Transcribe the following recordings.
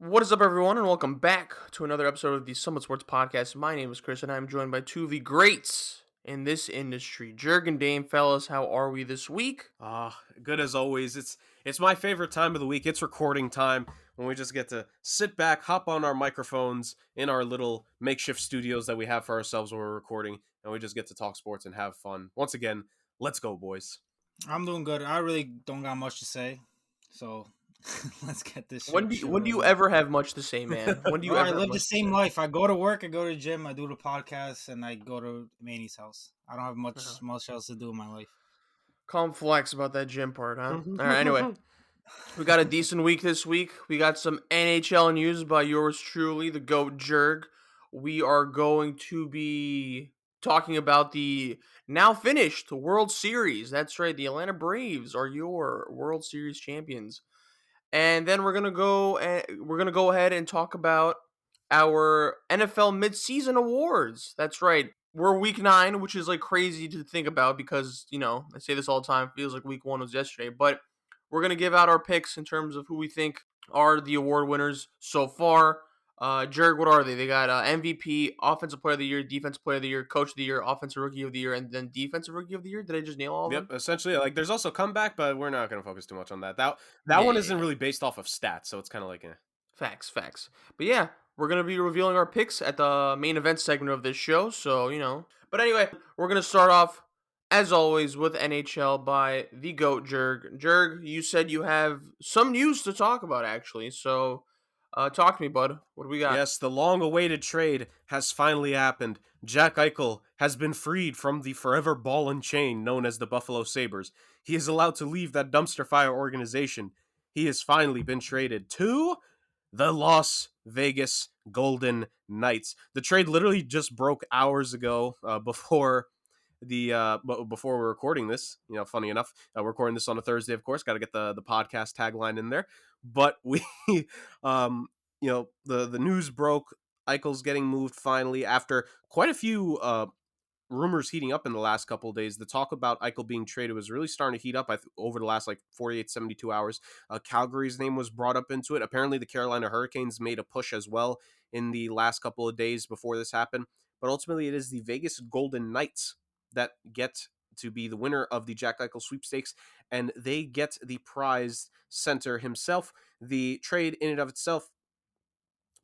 What is up, everyone, and welcome back to another episode of the SomeWhatSports Podcast. My name is Chris, and I'm joined by two of the greats in this industry, Jurg and Dame. Fellas, how are we this week? Good as always. It's my favorite time of the week. It's recording time when we just get to sit back, hop on our microphones in our little makeshift studios that we have for ourselves when we're recording, and we just get to talk sports and have fun. Once again, let's go, boys. I'm doing good. I really don't got much to say, so let's get this When shit. do you ever have much to say, man? When do you Bro, ever I have live much the to same say? life. I go to work, I go to the gym, I do the podcast, and I go to Manny's house. I don't have much else to do in my life. Calm flex about that gym part, huh? All right, anyway. We got a decent week this week. We got some NHL news by yours truly, the GOAT Jurg. We are going to be talking about the now finished World Series. That's right, the Atlanta Braves are your World Series champions. And then we're gonna go ahead and talk about our NFL midseason awards. That's right. We're week 9, which is like crazy to think about because, I say this all the time, it feels like week 1 was yesterday, but we're going to give out our picks in terms of who we think are the award winners so far. Jurg, what are they? They got MVP, Offensive Player of the Year, Defensive Player of the Year, Coach of the Year, Offensive Rookie of the Year, and then Defensive Rookie of the Year. Did I just nail all of them? Yep, essentially, there's also comeback, but we're not going to focus too much on that. That Yeah, one yeah, isn't yeah. really based off of stats, so it's kind of like, Facts. But yeah, we're going to be revealing our picks at the main event segment of this show, so. But anyway, we're going to start off, as always, with NHL by the GOAT, Jurg. Jurg, you said you have some news to talk about, actually, so talk to me, bud. What do we got? Yes, the long-awaited trade has finally happened. Jack Eichel has been freed from the forever ball and chain known as the Buffalo Sabres. He is allowed to leave that dumpster fire organization. He has finally been traded to the Las Vegas Golden Knights. The trade literally just broke hours ago before we're recording this. Funny enough, we're recording this on a Thursday, of course. Got to get the podcast tagline in there. But we the news broke. Eichel's getting moved finally after quite a few rumors heating up in the last couple of days. The talk about Eichel being traded was really starting to heat up over the last 48, 72 hours. Calgary's name was brought up into it. Apparently the Carolina Hurricanes made a push as well in the last couple of days before this happened. But ultimately it is the Vegas Golden Knights that get to be the winner of the Jack Eichel sweepstakes, and they get the prize center himself. The trade in and of itself,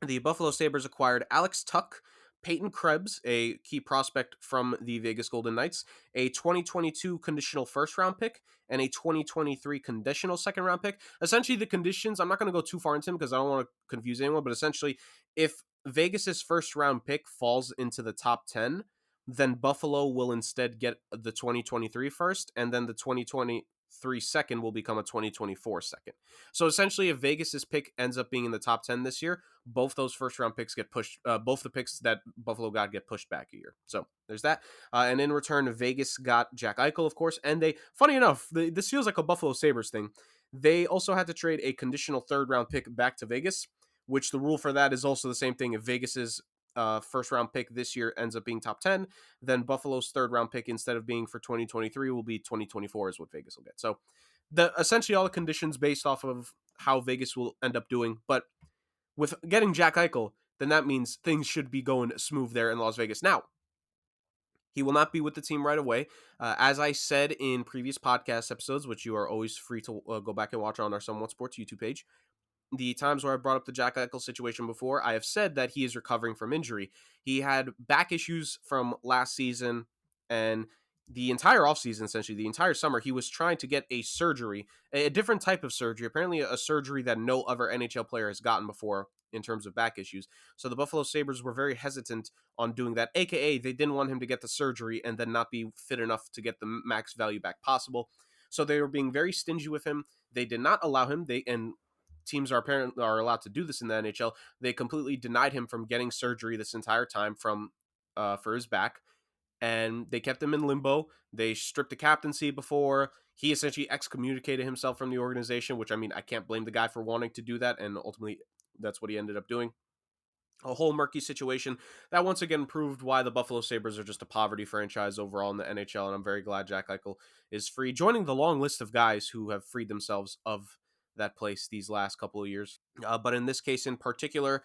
the Buffalo Sabres acquired Alex Tuch, Peyton Krebs, a key prospect from the Vegas Golden Knights, a 2022 conditional first-round pick, and a 2023 conditional second-round pick. Essentially, the conditions, I'm not going to go too far into them because I don't want to confuse anyone, but essentially, if Vegas's first-round pick falls into the top 10, then Buffalo will instead get the 2023 first, and then the 2023 second will become a 2024 second. So essentially, if Vegas's pick ends up being in the top 10 this year, both those first round picks get pushed. Both the picks that Buffalo got get pushed back a year. So there's that. And in return, Vegas got Jack Eichel, of course. And funny enough, this feels like a Buffalo Sabres thing. They also had to trade a conditional third round pick back to Vegas, which the rule for that is also the same thing. If Vegas's first round pick this year ends up being top 10, then Buffalo's third round pick, instead of being for 2023, will be 2024 is what Vegas will get. So essentially all the conditions based off of how Vegas will end up doing. But with getting Jack Eichel, then that means things should be going smooth there in Las Vegas. Now, he will not be with the team right away. As I said in previous podcast episodes, which you are always free to go back and watch on our Somewhat Sports YouTube page, the times where I brought up the Jack Eichel situation before, I have said that he is recovering from injury. He had back issues from last season, and the entire offseason, essentially, the entire summer, he was trying to get a surgery, a different type of surgery, apparently a surgery that no other NHL player has gotten before in terms of back issues. So the Buffalo Sabres were very hesitant on doing that, aka they didn't want him to get the surgery and then not be fit enough to get the max value back possible. So they were being very stingy with him. They did not allow him, and teams are allowed to do this in the NHL. They completely denied him from getting surgery this entire time for his back, and they kept him in limbo. They stripped the captaincy before. He essentially excommunicated himself from the organization, which, I mean, I can't blame the guy for wanting to do that, and ultimately that's what he ended up doing. A whole murky situation that once again proved why the Buffalo Sabres are just a poverty franchise overall in the NHL, and I'm very glad Jack Eichel is free, joining the long list of guys who have freed themselves of that place these last couple of years. But in this case in particular,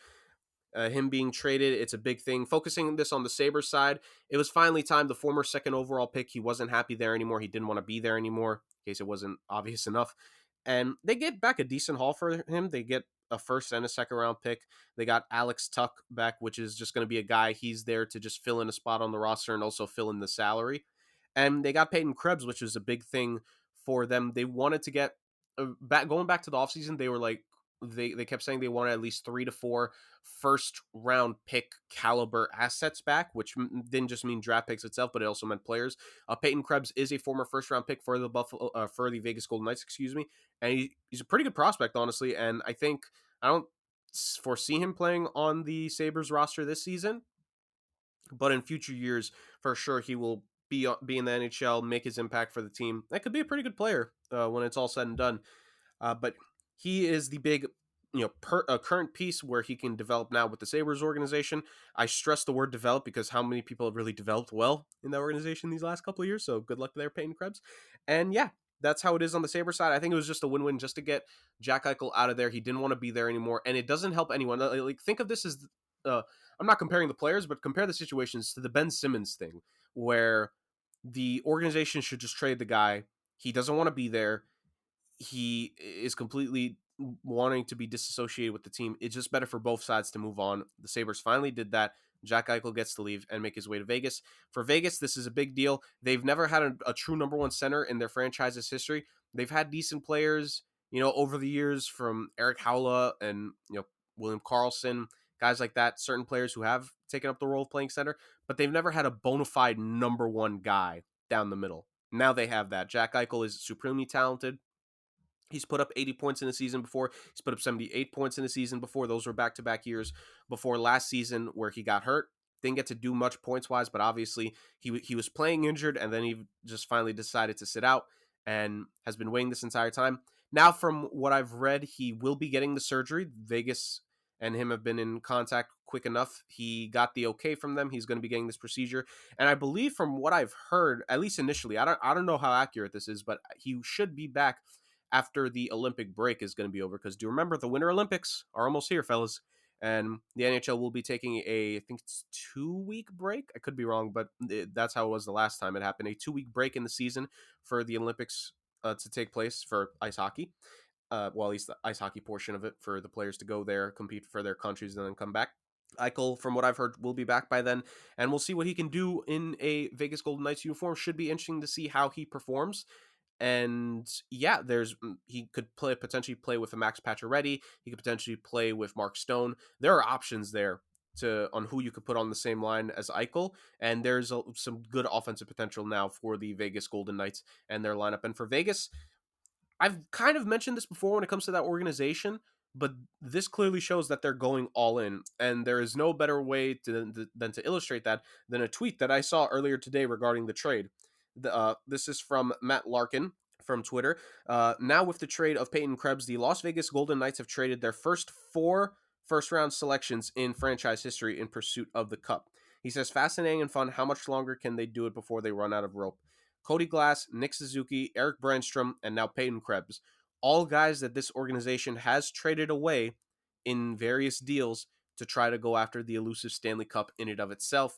him being traded, it's a big thing. Focusing this on the Sabres side, it was finally time. The former second overall pick, he wasn't happy there anymore. He didn't want to be there anymore, in case it wasn't obvious enough. And they get back a decent haul for him. They get a first and a second round pick. They got Alex Tuck back, which is just going to be a guy. He's there to just fill in a spot on the roster and also fill in the salary. And they got Peyton Krebs, which was a big thing for them. They wanted to get going back to the offseason, they were like, they kept saying they wanted at least 3 to 4 first round pick caliber assets back, which didn't just mean draft picks itself, but it also meant players. Peyton Krebs is a former first round pick for the for the Vegas Golden Knights, and he's a pretty good prospect, honestly. And I think I don't foresee him playing on the Sabres roster this season, but in future years, for sure, he will be in the NHL, make his impact for the team. That could be a pretty good player when it's all said and done. But he is the big, current piece where he can develop now with the Sabres organization. I stress the word develop because how many people have really developed well in that organization these last couple of years. So good luck there, Peyton Krebs. And yeah, that's how it is on the Sabres side. I think it was just a win-win just to get Jack Eichel out of there. He didn't want to be there anymore. And it doesn't help anyone. Like, think of this as, I'm not comparing the players, but compare the situations to the Ben Simmons thing, where the organization should just trade the guy. He doesn't want to be there. He is completely wanting to be disassociated with the team. It's just better for both sides to move on. The Sabres finally did that. Jack Eichel gets to leave and make his way to Vegas. For Vegas, this is a big deal. They've never had a true number one center in their franchise's history. They've had decent players, over the years, from Eric Howla and, William Karlsson, guys like that, certain players who have taken up the role of playing center, but they've never had a bona fide number one guy down the middle. Now they have that. Jack Eichel is supremely talented. He's put up 80 points in a season before. He's put up 78 points in a season before. Those were back-to-back years before last season where he got hurt. Didn't get to do much points-wise, but obviously he was playing injured, and then he just finally decided to sit out and has been waiting this entire time. Now, from what I've read, he will be getting the surgery. Vegas and him have been in contact quick enough. He got the okay from them. He's going to be getting this procedure. And I believe from what I've heard, at least initially, I don't know how accurate this is, but he should be back after the Olympic break is going to be over. Because do you remember the Winter Olympics are almost here, fellas? And the NHL will be taking I think it's 2-week break. I could be wrong, but that's how it was the last time it happened. A 2-week break in the season for the Olympics to take place for ice hockey. Well, at least the ice hockey portion of it, for the players to go there, compete for their countries, and then come back. Eichel, from what I've heard, will be back by then, and we'll see what he can do in a Vegas Golden Knights uniform. Should be interesting to see how he performs. And yeah, he could potentially play with a Max Pacioretty. He could potentially play with Mark Stone. There are options there on who you could put on the same line as Eichel, and there's some good offensive potential now for the Vegas Golden Knights and their lineup. And for Vegas, I've kind of mentioned this before when it comes to that organization, but this clearly shows that they're going all in, and there is no better way than to illustrate that than a tweet that I saw earlier today regarding the trade. This is from Matt Larkin from Twitter. Now with the trade of Peyton Krebs, the Las Vegas Golden Knights have traded their first 4 first-round selections in franchise history in pursuit of the Cup. He says, fascinating and fun. How much longer can they do it before they run out of rope? Cody Glass, Nick Suzuki, Eric Brandstrom, and now Peyton Krebs. All guys that this organization has traded away in various deals to try to go after the elusive Stanley Cup in and of itself.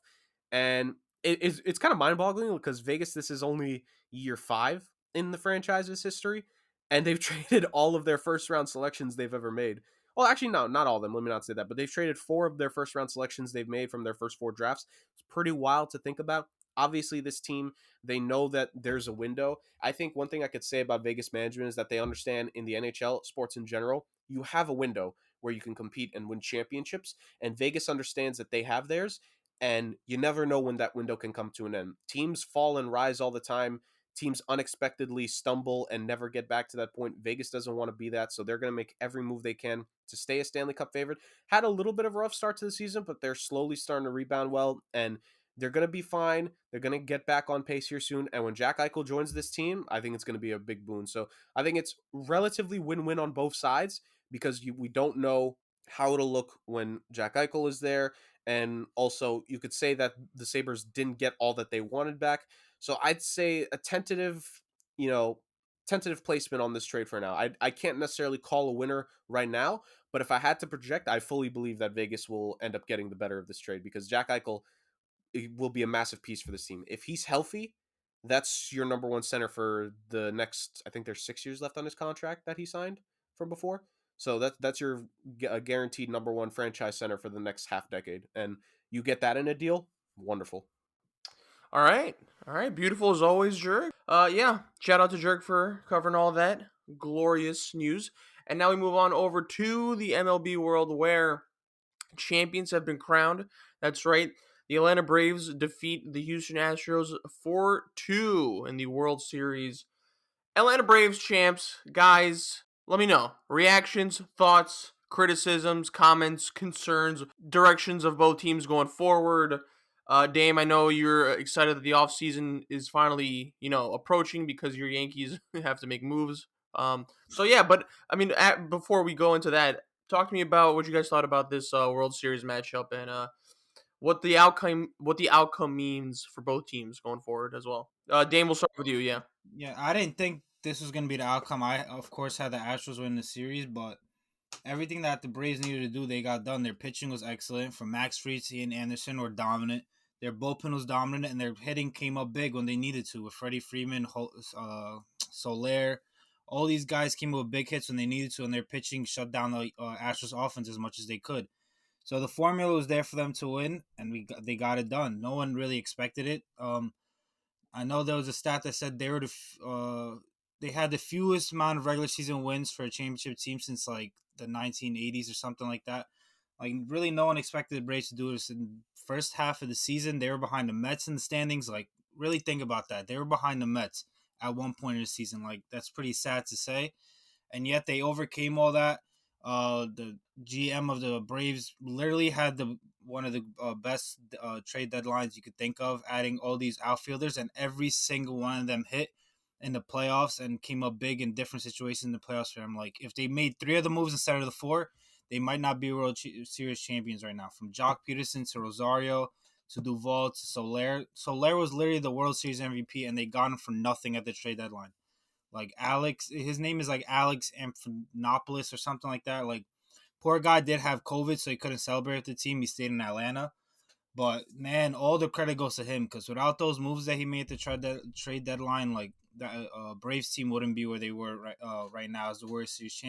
And it's kind of mind-boggling because Vegas, this is only year 5 in the franchise's history, and they've traded all of their first-round selections they've ever made. Well, actually, no, not all of them. Let me not say that. But they've traded 4 of their first-round selections they've made from their first 4 drafts. It's pretty wild to think about. Obviously, this team, they know that there's a window. I think one thing I could say about Vegas management is that they understand in the NHL, sports in general, you have a window where you can compete and win championships. And Vegas understands that they have theirs. And you never know when that window can come to an end. Teams fall and rise all the time. Teams unexpectedly stumble and never get back to that point. Vegas doesn't want to be that, so they're going to make every move they can to stay a Stanley Cup favorite. Had a little bit of a rough start to the season, but they're slowly starting to rebound well, and they're going to be fine. They're going to get back on pace here soon, and when Jack Eichel joins this team, I think it's going to be a big boon. So I think it's relatively win-win on both sides because we don't know how it'll look when Jack Eichel is there. And also, you could say that the Sabres didn't get all that they wanted back. So I'd say a tentative, tentative placement on this trade for now. I can't necessarily call a winner right now, but if I had to project, I fully believe that Vegas will end up getting the better of this trade because Jack Eichel will be a massive piece for this team. If he's healthy, that's your number one center for the next, I think there's 6 years left on his contract that he signed from before. So that's your guaranteed number one franchise center for the next half decade. And you get that in a deal, wonderful. All right. Beautiful as always, Jurg. Yeah. Shout out to Jurg for covering all that glorious news. And now we move on over to the MLB world where champions have been crowned. That's right. The Atlanta Braves defeat the Houston Astros 4-2 in the World Series. Atlanta Braves champs, guys, let me know. Reactions, thoughts, criticisms, comments, concerns, directions of both teams going forward. Dame, I know you're excited that the offseason is finally, approaching because your Yankees have to make moves. So yeah, but I mean, before we go into that, talk to me about what you guys thought about this World Series matchup and what the outcome means for both teams going forward as well. Dame, we'll start with you. Yeah. Yeah, I didn't think this was gonna be the outcome. I of course had the Astros win the series, but everything that the Braves needed to do, they got done. Their pitching was excellent. From Max Fried to Ian Anderson were dominant. Their bullpen was dominant, and their hitting came up big when they needed to. With Freddie Freeman, Soler, all these guys came up with big hits when they needed to, and their pitching shut down the Astros offense as much as they could. So the formula was there for them to win, and they got it done. No one really expected it. I know there was a stat that said they had the fewest amount of regular season wins for a championship team since like the 1980s or something like that. Like really, no one expected the Braves to do this in the first half of the season. They were behind the Mets in the standings. Like really think about that. They were behind the Mets at one point in the season. Like that's pretty sad to say, and yet they overcame all that. The GM of the Braves literally had one of the best trade deadlines you could think of, adding all these outfielders, and every single one of them hit in the playoffs and came up big in different situations in the playoffs for him. Like if they made 3 of the moves instead of the 4, they might not be World Series champions right now. From Jock Peterson to Rosario to Duvall to Soler. Soler was literally the World Series MVP, and they got him for nothing at the trade deadline. Like Alex, his name is like Alex Amphinopoulos or something like that. Like poor guy did have COVID, so he couldn't celebrate with the team. He stayed in Atlanta. But man, all the credit goes to him because without those moves that he made at the trade deadline, like the Braves team wouldn't be where they were right now as the World Series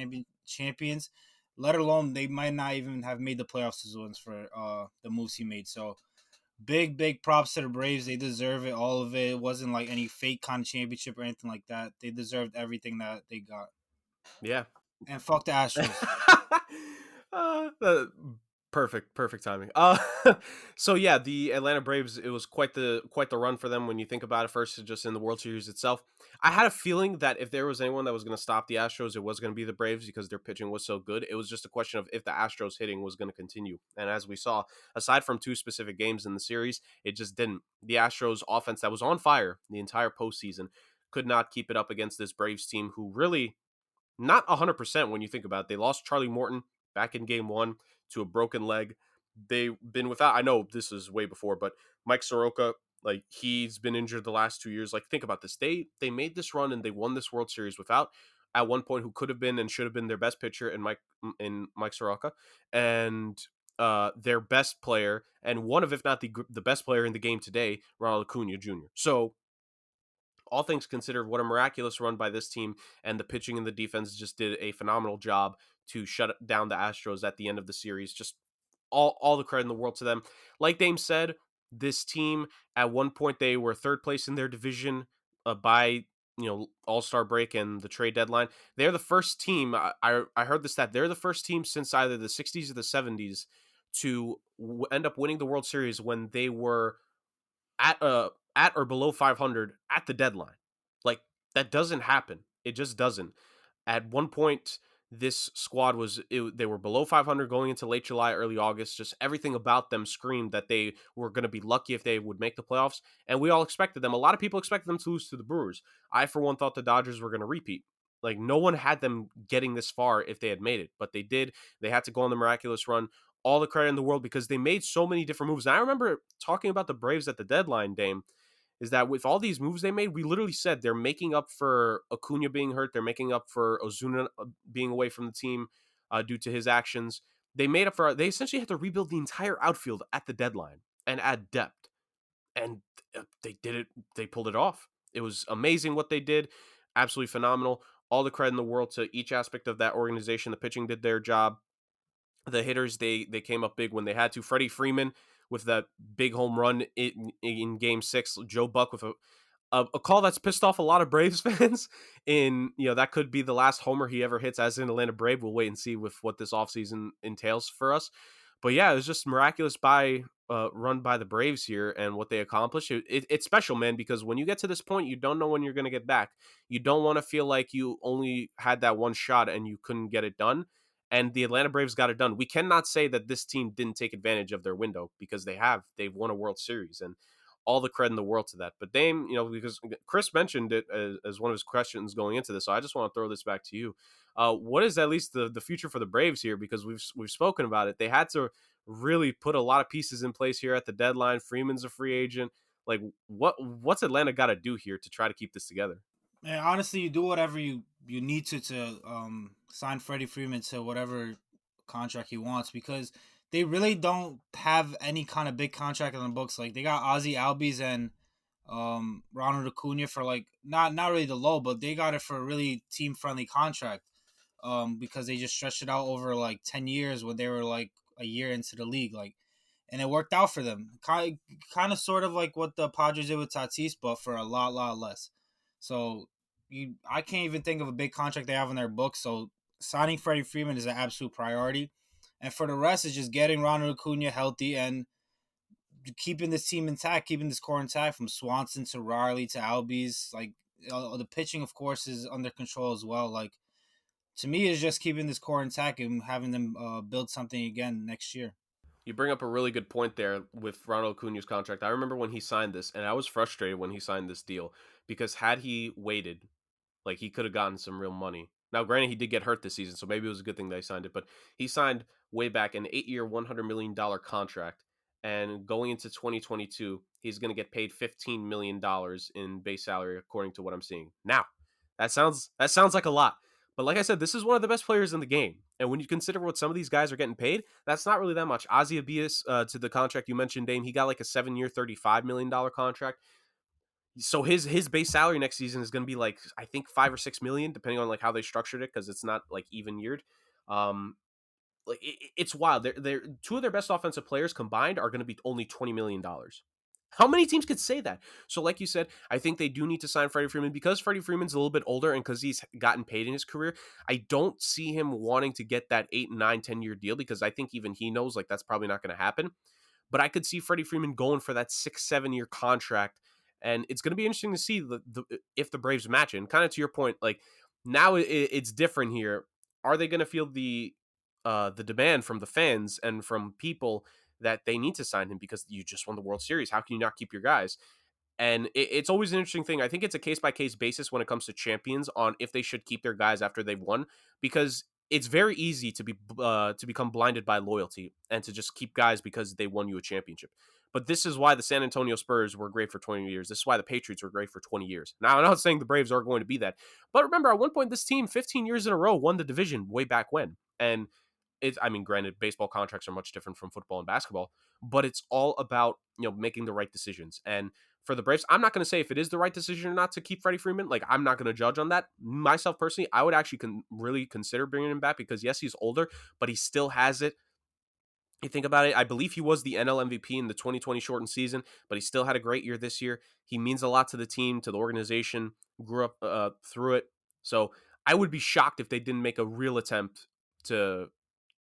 champions. Let alone they might not even have made the playoffs as ones for the moves he made. So big props to the Braves. They deserve it, all of it. It wasn't like any fake kind of championship or anything like that. They deserved everything that they got. Yeah. And fuck the Astros. uh, perfect timing. So yeah, the Atlanta Braves, it was quite the run for them when you think about it. First, just in the World Series itself, I had a feeling that if there was anyone that was going to stop the Astros, it was going to be the Braves because their pitching was so good. It was just a question of if the Astros hitting was going to continue. And as we saw, aside from 2 specific games in the series, it just didn't. The Astros offense that was on fire the entire postseason could not keep it up against this Braves team who really not 100% when you think about it. They lost Charlie Morton back in game 1 to a broken leg. They've been without, I know this is way before, but Mike Soroka, like he's been injured the last 2 years. Like think about this. They made this run and they won this World Series without at one point who could have been and should have been their best pitcher in Mike Soroka and their best player and one of if not the best player in the game today, Ronald Acuna Jr. So all things considered, what a miraculous run by this team, and the pitching and the defense just did a phenomenal job to shut down the Astros at the end of the series. Just all the credit in the world to them. Like Dame said, this team at one point they were 3rd place in their division by All-Star break and the trade deadline. They're the first team. I heard the stat. They're the first team since either the 60s or the 70s to end up winning the World Series when they were at or below 500 at the deadline. Like that doesn't happen. It just doesn't. At one point, this squad they were below 500 going into late July, early August. Just everything about them screamed that they were going to be lucky if they would make the playoffs, and we all expected them. A lot of people expected them to lose to the Brewers. I, for one, thought the Dodgers were going to repeat. Like no one had them getting this far if they had made it, but they did. They had to go on the miraculous run. All the credit in the world because they made so many different moves. And I remember talking about the Braves at the deadline, Dame, is that with all these moves they made, we literally said they're making up for Acuna being hurt. They're making up for Ozuna being away from the team due to his actions. They essentially had to rebuild the entire outfield at the deadline and add depth. And they did it. They pulled it off. It was amazing what they did. Absolutely phenomenal. All the credit in the world to each aspect of that organization. The pitching did their job. The hitters, they came up big when they had to. Freddie Freeman with that big home run in Game 6. Joe Buck with a call that's pissed off a lot of Braves fans. That could be the last homer he ever hits as an Atlanta Brave. We'll wait and see with what this offseason entails for us. But yeah, it was just miraculous run by the Braves here and what they accomplished. It's special, man, because when you get to this point, you don't know when you're going to get back. You don't want to feel like you only had that one shot and you couldn't get it done. And the Atlanta Braves got it done. We cannot say that this team didn't take advantage of their window because they have. They've won a World Series and all the credit in the world to that. But Dame, because Chris mentioned it as one of his questions going into this, so I just want to throw this back to you. What is at least the future for the Braves here? Because we've spoken about it. They had to really put a lot of pieces in place here at the deadline. Freeman's a free agent. Like, what's Atlanta got to do here to try to keep this together? And honestly, you do whatever you need to sign Freddie Freeman to whatever contract he wants, because they really don't have any kind of big contract on the books. Like, they got Ozzy Albies and Ronald Acuna for like not really the low, but they got it for a really team friendly contract. Because they just stretched it out over like 10 years when they were like a year into the league, like, and it worked out for them. Kind of sort of like what the Padres did with Tatis, but for a lot less. So I can't even think of a big contract they have in their books. So signing Freddie Freeman is an absolute priority, and for the rest, is just getting Ronald Acuna healthy and keeping this team intact, keeping this core intact from Swanson to Riley to Albies. Like, the pitching, of course, is under control as well. Like, to me, is just keeping this core intact and having them build something again next year. You bring up a really good point there with Ronald Acuna's contract. I remember when he signed this, and I was frustrated when he signed this deal because had he waited, like, he could have gotten some real money. Now, granted, he did get hurt this season, so maybe it was a good thing that he signed it, but he signed way back an 8-year, $100 million contract, and going into 2022, he's going to get paid $15 million in base salary, according to what I'm seeing. Now, that sounds like a lot. But like I said, this is one of the best players in the game. And when you consider what some of these guys are getting paid, that's not really that much. Ozzy Albies, to the contract you mentioned, Dame, he got like a 7-year, $35 million contract. So his base salary next season is going to be like, I think 5 or 6 million, depending on like how they structured it, because it's not like even yeared. Like it's wild. They're two of their best offensive players combined are going to be only $20 million. How many teams could say that? So like you said, I think they do need to sign Freddie Freeman because Freddie Freeman's a little bit older and because he's gotten paid in his career. I don't see him wanting to get that 8, 9, 10-year deal because I think even he knows like that's probably not going to happen. But I could see Freddie Freeman going for that 6, 7-year contract. And it's going to be interesting to see if the Braves match it. And kind of to your point, like now it's different here. Are they going to feel the demand from the fans and from people that they need to sign him because you just won the World Series? How can you not keep your guys? And it's always an interesting thing. I think it's a case-by-case basis when it comes to champions on if they should keep their guys after they've won, because it's very easy to become blinded by loyalty and to just keep guys because they won you a championship. But this is why the San Antonio Spurs were great for 20 years. This is why the Patriots were great for 20 years. Now, I'm not saying the Braves are going to be that. But remember, at one point, this team, 15 years in a row, won the division way back when. And granted, baseball contracts are much different from football and basketball, but it's all about, making the right decisions. And for the Braves, I'm not going to say if it is the right decision or not to keep Freddie Freeman. Like, I'm not going to judge on that. Myself, personally, I would actually really consider bringing him back because, yes, he's older, but he still has it. You think about it, I believe he was the NL MVP in the 2020 shortened season, but he still had a great year this year. He means a lot to the team, to the organization, grew up through it. So I would be shocked if they didn't make a real attempt to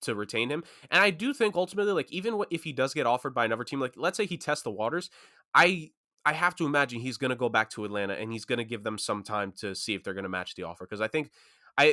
retain him. And I do think ultimately, like, even if he does get offered by another team, like let's say he tests the waters, I have to imagine he's going to go back to Atlanta and he's going to give them some time to see if they're going to match the offer. Because I think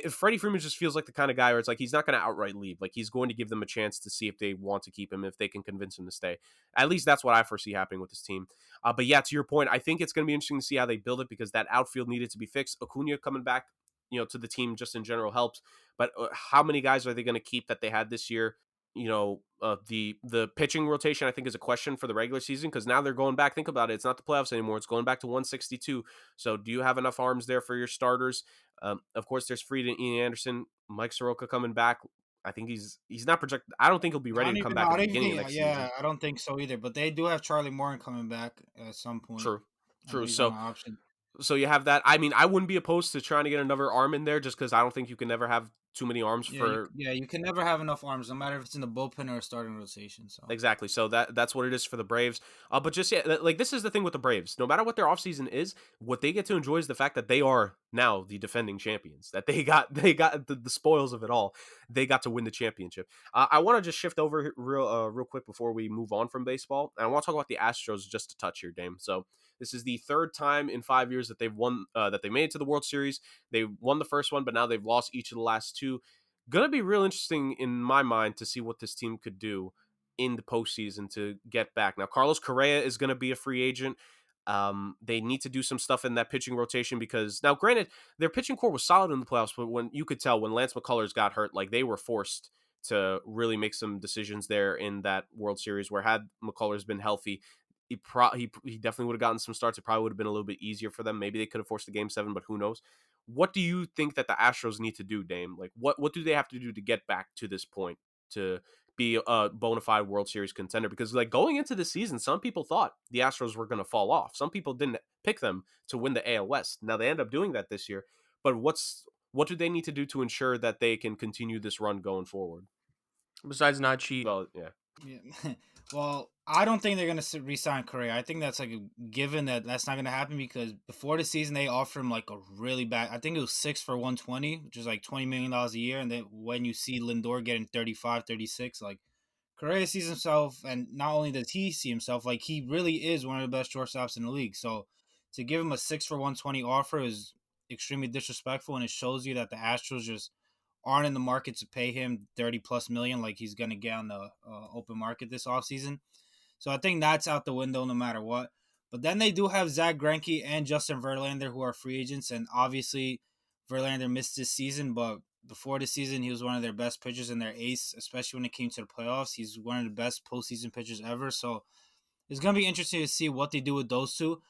Freddie Freeman just feels like the kind of guy where it's like he's not going to outright leave. Like, he's going to give them a chance to see if they want to keep him, if they can convince him to stay. At least that's what I foresee happening with this team. But yeah, to your point, I think it's going to be interesting to see how they build it because that outfield needed to be fixed. Acuna coming back, to the team just in general helps. But how many guys are they going to keep that they had this year? the pitching rotation, I think, is a question for the regular season because now they're going back. Think about it. It's not the playoffs anymore. It's going back to 162. So do you have enough arms there for your starters? Of course, there's Fried and Ian Anderson. Mike Soroka coming back. I think he's not projected. I don't think he'll be I ready don't to come even know. back I at the don't even beginning of think. next Yeah, season. I don't think so either. But they do have Charlie Morton coming back at some point. True. I know True. he's on So an option. so you have that. I mean, I wouldn't be opposed to trying to get another arm in there just because I don't think you can never have too many arms for. You can never have enough arms, no matter if it's in the bullpen or a starting rotation. So Exactly. So that's what it is for the Braves. But just like this is the thing with the Braves. No matter what their offseason is, what they get to enjoy is the fact that they are now the defending champions. That they got the spoils of it all. They got to win the championship. I want to just shift over real quick before we move on from baseball. And I want to talk about the Astros just a touch here, Dame. So this is the third time in 5 years that they've won that they made it to the World Series. They won the first one, but now they've lost each of the last two. Gonna be real interesting in my mind to see what this team could do in the postseason to get back. Now, Carlos Correa is going to be a free agent. They need to do some stuff in that pitching rotation because now, granted, their pitching core was solid in the playoffs, but when you could tell when Lance McCullers got hurt, like they were forced to really make some decisions there in that World Series. Where had McCullers been healthy, he definitely would have gotten some starts. It probably would have been a little bit easier for them. Maybe they could have forced a Game 7, but who knows? What do you think that the Astros need to do, Dame? Like, what do they have to do to get back to this point to be a bona fide World Series contender? Because like going into the season, some people thought the Astros were going to fall off. Some people didn't pick them to win the AL West. Now they end up doing that this year. But what do they need to do to ensure that they can continue this run going forward? Besides not cheat. Well, yeah. Yeah. Well, I don't think they're going to re-sign Correa. I think that's like a given that that's not going to happen because before the season they offered him like a really bad. I think it was 6 for 120, which is like $20 million a year. And then when you see Lindor getting 35, 36, like Correa sees himself, and not only does he see himself, like he really is one of the best shortstops in the league. So to give him a 6 for 120 offer is extremely disrespectful, and it shows you that the Astros just aren't in the market to pay him 30 plus million like he's going to get on the open market this offseason. So I think that's out the window no matter what. But then they do have Zach Greinke and Justin Verlander who are free agents, and obviously Verlander missed this season, but before the season he was one of their best pitchers and their ace, especially when it came to the playoffs. He's one of the best postseason pitchers ever. So it's going to be interesting to see what they do with those two.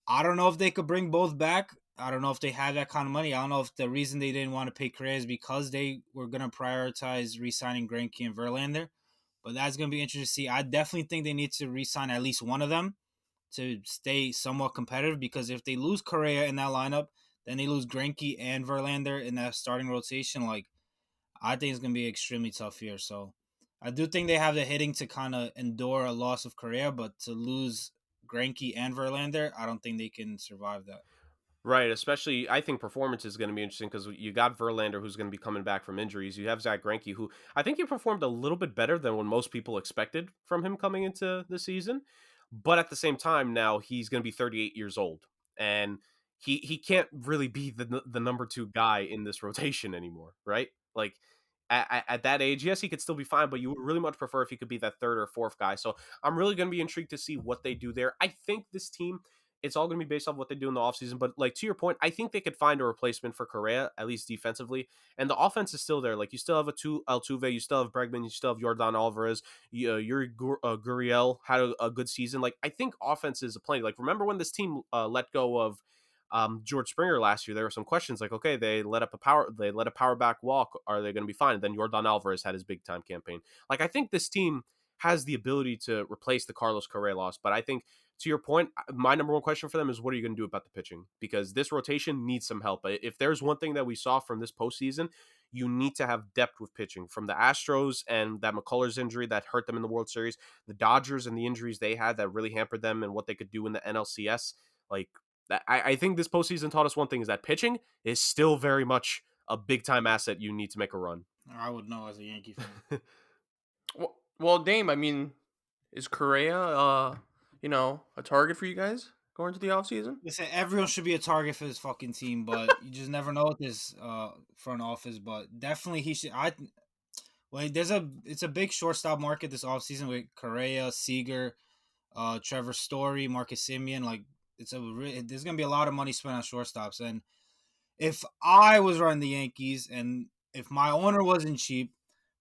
I don't know if they could bring both back. I don't know if they have that kind of money. I don't know if the reason they didn't want to pay Correa is because they were going to prioritize re-signing Greinke and Verlander. But that's going to be interesting to see. I definitely think they need to re-sign at least one of them to stay somewhat competitive because if they lose Correa in that lineup, then they lose Greinke and Verlander in that starting rotation. Like, I think it's going to be extremely tough here. So I do think they have the hitting to kind of endure a loss of Correa, but to lose Greinke and Verlander, I don't think they can survive that. Right, especially I think performance is going to be interesting because you got Verlander who's going to be coming back from injuries. You have Zach Greinke who I think he performed a little bit better than what most people expected from him coming into the season. But at the same time, now he's going to be 38 years old, and he can't really be the number two guy in this rotation anymore, right? Like at that age, yes, he could still be fine, but you would really much prefer if he could be that third or fourth guy. So I'm really going to be intrigued to see what they do there. I think this team, it's all going to be based off what they do in the offseason. But like to your point, I think they could find a replacement for Correa, at least defensively. And the offense is still there. Like you still have Altuve, you still have Bregman, you still have Jordan Alvarez, Yuri Gurriel had a good season. Like I think offense is a plenty. Like remember when this team let go of George Springer last year, there were some questions like, okay, they let a power back walk. Are they going to be fine? And then Jordan Alvarez had his big time campaign. Like I think this team has the ability to replace the Carlos Correa loss. But I think to your point, my number one question for them is what are you going to do about the pitching? Because this rotation needs some help. If there's one thing that we saw from this postseason, you need to have depth with pitching. From the Astros and that McCullers injury that hurt them in the World Series, the Dodgers and the injuries they had that really hampered them and what they could do in the NLCS. Like I think this postseason taught us one thing is that pitching is still very much a big time asset you need to make a run. I would know as a Yankee fan. Well, Dame, I mean, is Correa, a target for you guys going to the offseason? Listen, everyone should be a target for this fucking team, but you just never know with this front office. But definitely he should. It's a big shortstop market this offseason with Correa, Seager, Trevor Story, Marcus Semien. Like there's gonna be a lot of money spent on shortstops. And if I was running the Yankees and if my owner wasn't cheap,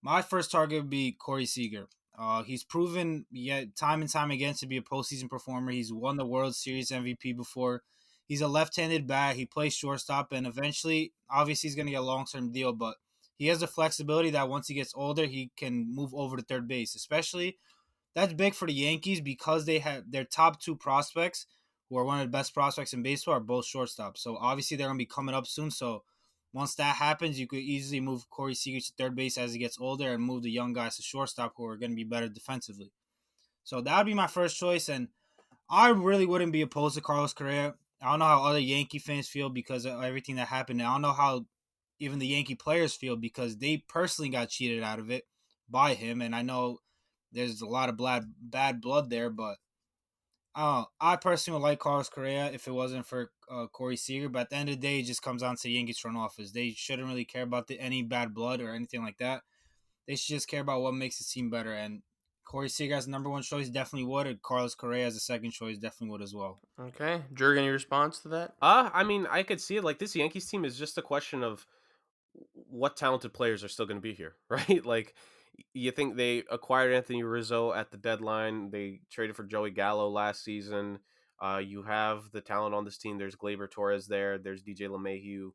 My first target would be Corey Seager. He's proven yet time and time again to be a postseason performer. He's won the World Series MVP before. He's a left-handed bat. He plays shortstop, and eventually, obviously, he's going to get a long-term deal. But he has the flexibility that once he gets older, he can move over to third base. Especially, that's big for the Yankees because they have their top two prospects, who are one of the best prospects in baseball, are both shortstops. So obviously, they're going to be coming up soon. So once that happens, you could easily move Corey Seager to third base as he gets older and move the young guys to shortstop who are going to be better defensively. So that would be my first choice. And I really wouldn't be opposed to Carlos Correa. I don't know how other Yankee fans feel because of everything that happened. I don't know how even the Yankee players feel because they personally got cheated out of it by him. And I know there's a lot of bad blood there, but I personally would like Carlos Correa if it wasn't for Corey Seager. But at the end of the day, it just comes down to the Yankees front office. They shouldn't really care about any bad blood or anything like that. They should just care about what makes the team better. And Corey Seager as number one choice definitely would, and Carlos Correa as a second choice definitely would as well. Okay, Jurg, any response to that? I mean, I could see it. Like, this Yankees team is just a question of what talented players are still going to be here, right? Like, you think they acquired Anthony Rizzo at the deadline. They traded for Joey Gallo last season. You have the talent on this team. There's Gleyber Torres there. There's DJ LeMahieu.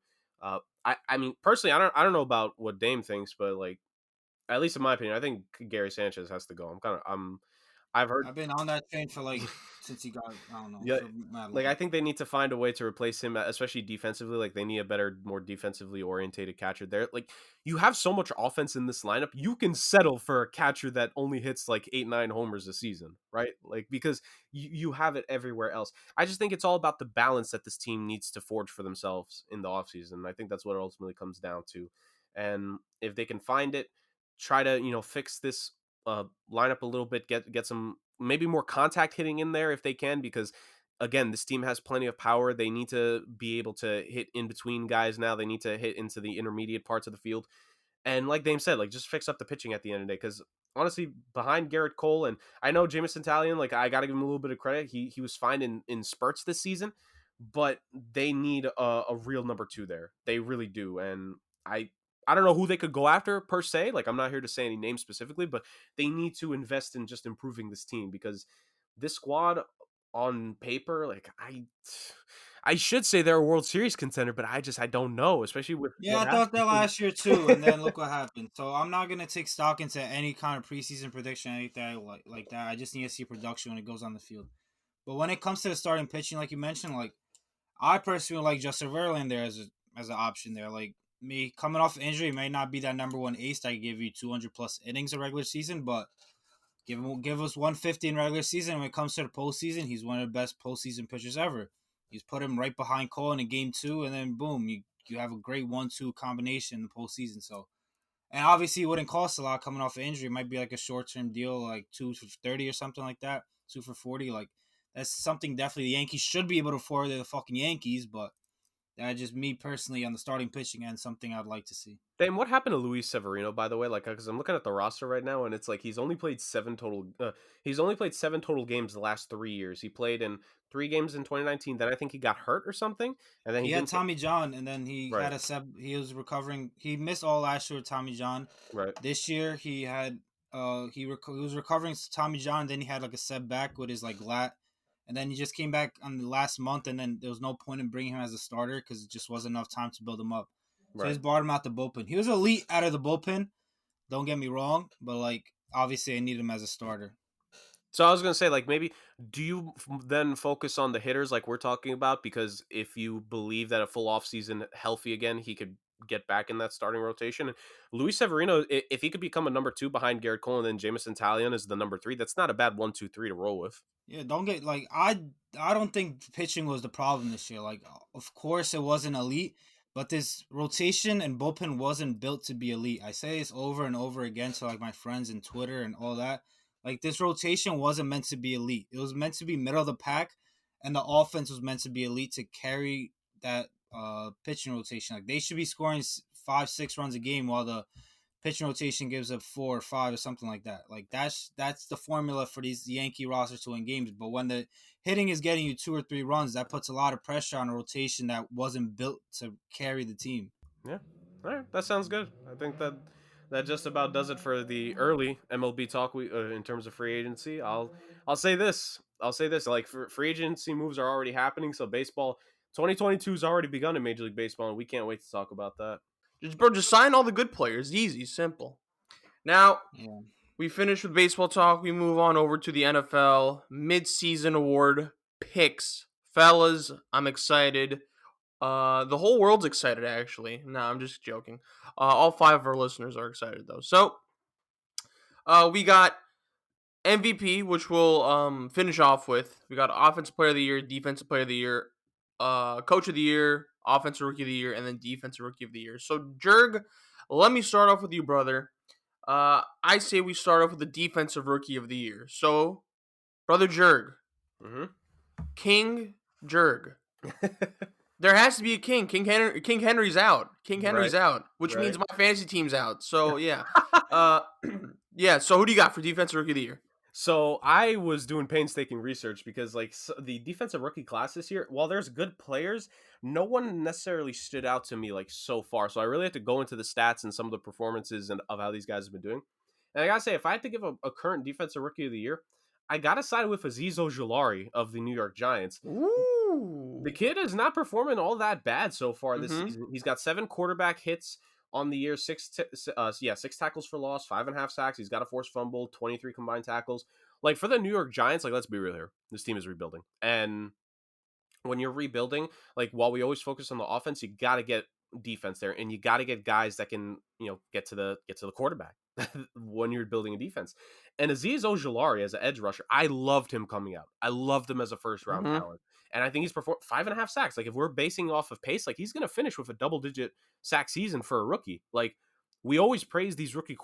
I mean, personally, I don't know about what Dame thinks, but like, at least in my opinion, I think Gary Sanchez has to go. I've heard. I've been on that train for since he got, I don't know, Yeah, for mad like, long. I think they need to find a way to replace him, especially defensively. Like, they need a better, more defensively orientated catcher there. Like, you have so much offense in this lineup, you can settle for a catcher that only hits like 8-9 homers a season, right? Like, because you have it everywhere else. I just think it's all about the balance that this team needs to forge for themselves in the offseason. I think that's what it ultimately comes down to. And if they can find it, try to, fix this lineup a little bit, get some maybe more contact hitting in there if they can, because again, this team has plenty of power. They need to be able to hit in between guys now. They need to hit into the intermediate parts of the field. And like Dame said, like, just fix up the pitching at the end of the day. Because honestly, behind Garrett Cole, and I know Jameson Taillon, like, I got to give him a little bit of credit. He was fine in spurts this season, but they need a real number two there. They really do. And I don't know who they could go after per se. Like, I'm not here to say any names specifically, but they need to invest in just improving this team, because this squad on paper, like, I should say they're a World Series contender, but I don't know, especially with Yeah, what I thought that happened. last year too, and then look what happened. So I'm not gonna take stock into any kind of preseason prediction, anything like that. I just need to see production when it goes on the field. But when it comes to the starting pitching, like you mentioned, like I personally like Justin Verlander there as an option there. Like me coming off injury may not be that number one ace that can give you 200 plus innings a regular season, but give us 150 in regular season. When it comes to the postseason, he's one of the best postseason pitchers ever. He's put him right behind Cole in a game two, and then boom, you have a great 1-2 combination in the postseason. So, and obviously, it wouldn't cost a lot coming off an injury. It might be like a short term deal, like 2 for 30 or something like that, 2 for 40. Like that's something definitely the Yankees should be able to afford. They're the fucking Yankees, but that just me personally on the starting pitching end, something I'd like to see. Dame, what happened to Luis Severino, by the way? Like, because I'm looking at the roster right now, and it's like he's only played 7 total. He's only played 7 total games the last 3 years. He played in 3 games in 2019. Then I think he got hurt or something, and then He he had didn't. Tommy John, and then he Right, had he was recovering. He missed all last year with Tommy John. right, This year he had he was recovering Tommy John. Then he had like a setback with his like lat, and then he just came back on the last month. And then there was no point in bringing him as a starter because it just wasn't enough time to build him up. So right. he's brought him out the bullpen. He was elite out of the bullpen. Don't get me wrong, but like obviously I need him as a starter. So I was gonna say, like, maybe do you then focus on the hitters like we're talking about? Because if you believe that a full offseason healthy again, he could get back in that starting rotation. And Luis Severino, if he could become a number two behind Garrett Cole, and then Jameson Taillon is the number three, that's not a bad 1, 2, 3 to roll with. Yeah, don't get like I don't think pitching was the problem this year. Like of course it wasn't elite, but this rotation and bullpen wasn't built to be elite. I say this over and over again to like my friends in Twitter and all that. Like this rotation wasn't meant to be elite. It was meant to be middle of the pack, and the offense was meant to be elite to carry that pitching rotation. Like they should be scoring 5-6 runs a game while the pitching rotation gives up 4 or 5 or something like that. Like that's the formula for these Yankee rosters to win games. But when the hitting is getting you 2 or 3 runs, that puts a lot of pressure on a rotation that wasn't built to carry the team. Yeah. All right, that sounds good. I think that just about does it for the early MLB talk. We in terms of free agency, I'll say this. I'll say this. Like free agency moves are already happening, so baseball 2022 has already begun in Major League Baseball, and we can't wait to talk about that. Just sign all the good players. Easy, simple. Now, Yeah. we finish with baseball talk. We move on over to the NFL midseason award picks. Fellas, I'm excited. The whole world's excited, actually. No, I'm just joking. All 5 of our listeners are excited, though. So, we got MVP, which we'll finish off with. We got Offensive Player of the Year, Defensive Player of the Year, Coach of the Year, Offensive Rookie of the Year, and then Defensive Rookie of the Year. So, Jurg, let me start off with you, brother. I say we start off with the Defensive Rookie of the Year. So, brother Jurg, Mm-hmm. King Jurg. There has to be a king. King Henry's out. King Henry's Right. out, which Right. means my fantasy team's out. So yeah, yeah. So who do you got for Defensive Rookie of the Year? So I was doing painstaking research because the defensive rookie class this year, while there's good players, no one necessarily stood out to me like so far. So I really had to go into the stats and some of the performances and of how these guys have been doing. And I gotta say, if I had to give a current defensive rookie of the year, I gotta side with Azeez Ojulari of the New York Giants. Ooh. The kid is not performing all that bad so far this Mhm. season. He's got 7 quarterback hits on the year, 6 tackles for loss, 5.5 sacks. He's got a forced fumble, 23 combined tackles. Like for the New York Giants, like let's be real here, this team is rebuilding, and when you're rebuilding, like while we always focus on the offense, you got to get defense there, and you got to get guys that can get to the quarterback when you're building a defense. And Azeez Ojulari as an edge rusher, I loved him coming out. I loved him as a first round Mhm. talent, and I think he's performed 5.5 sacks. Like if we're basing off of pace, like he's going to finish with a double digit sack season for a rookie. Like we always praise these rookie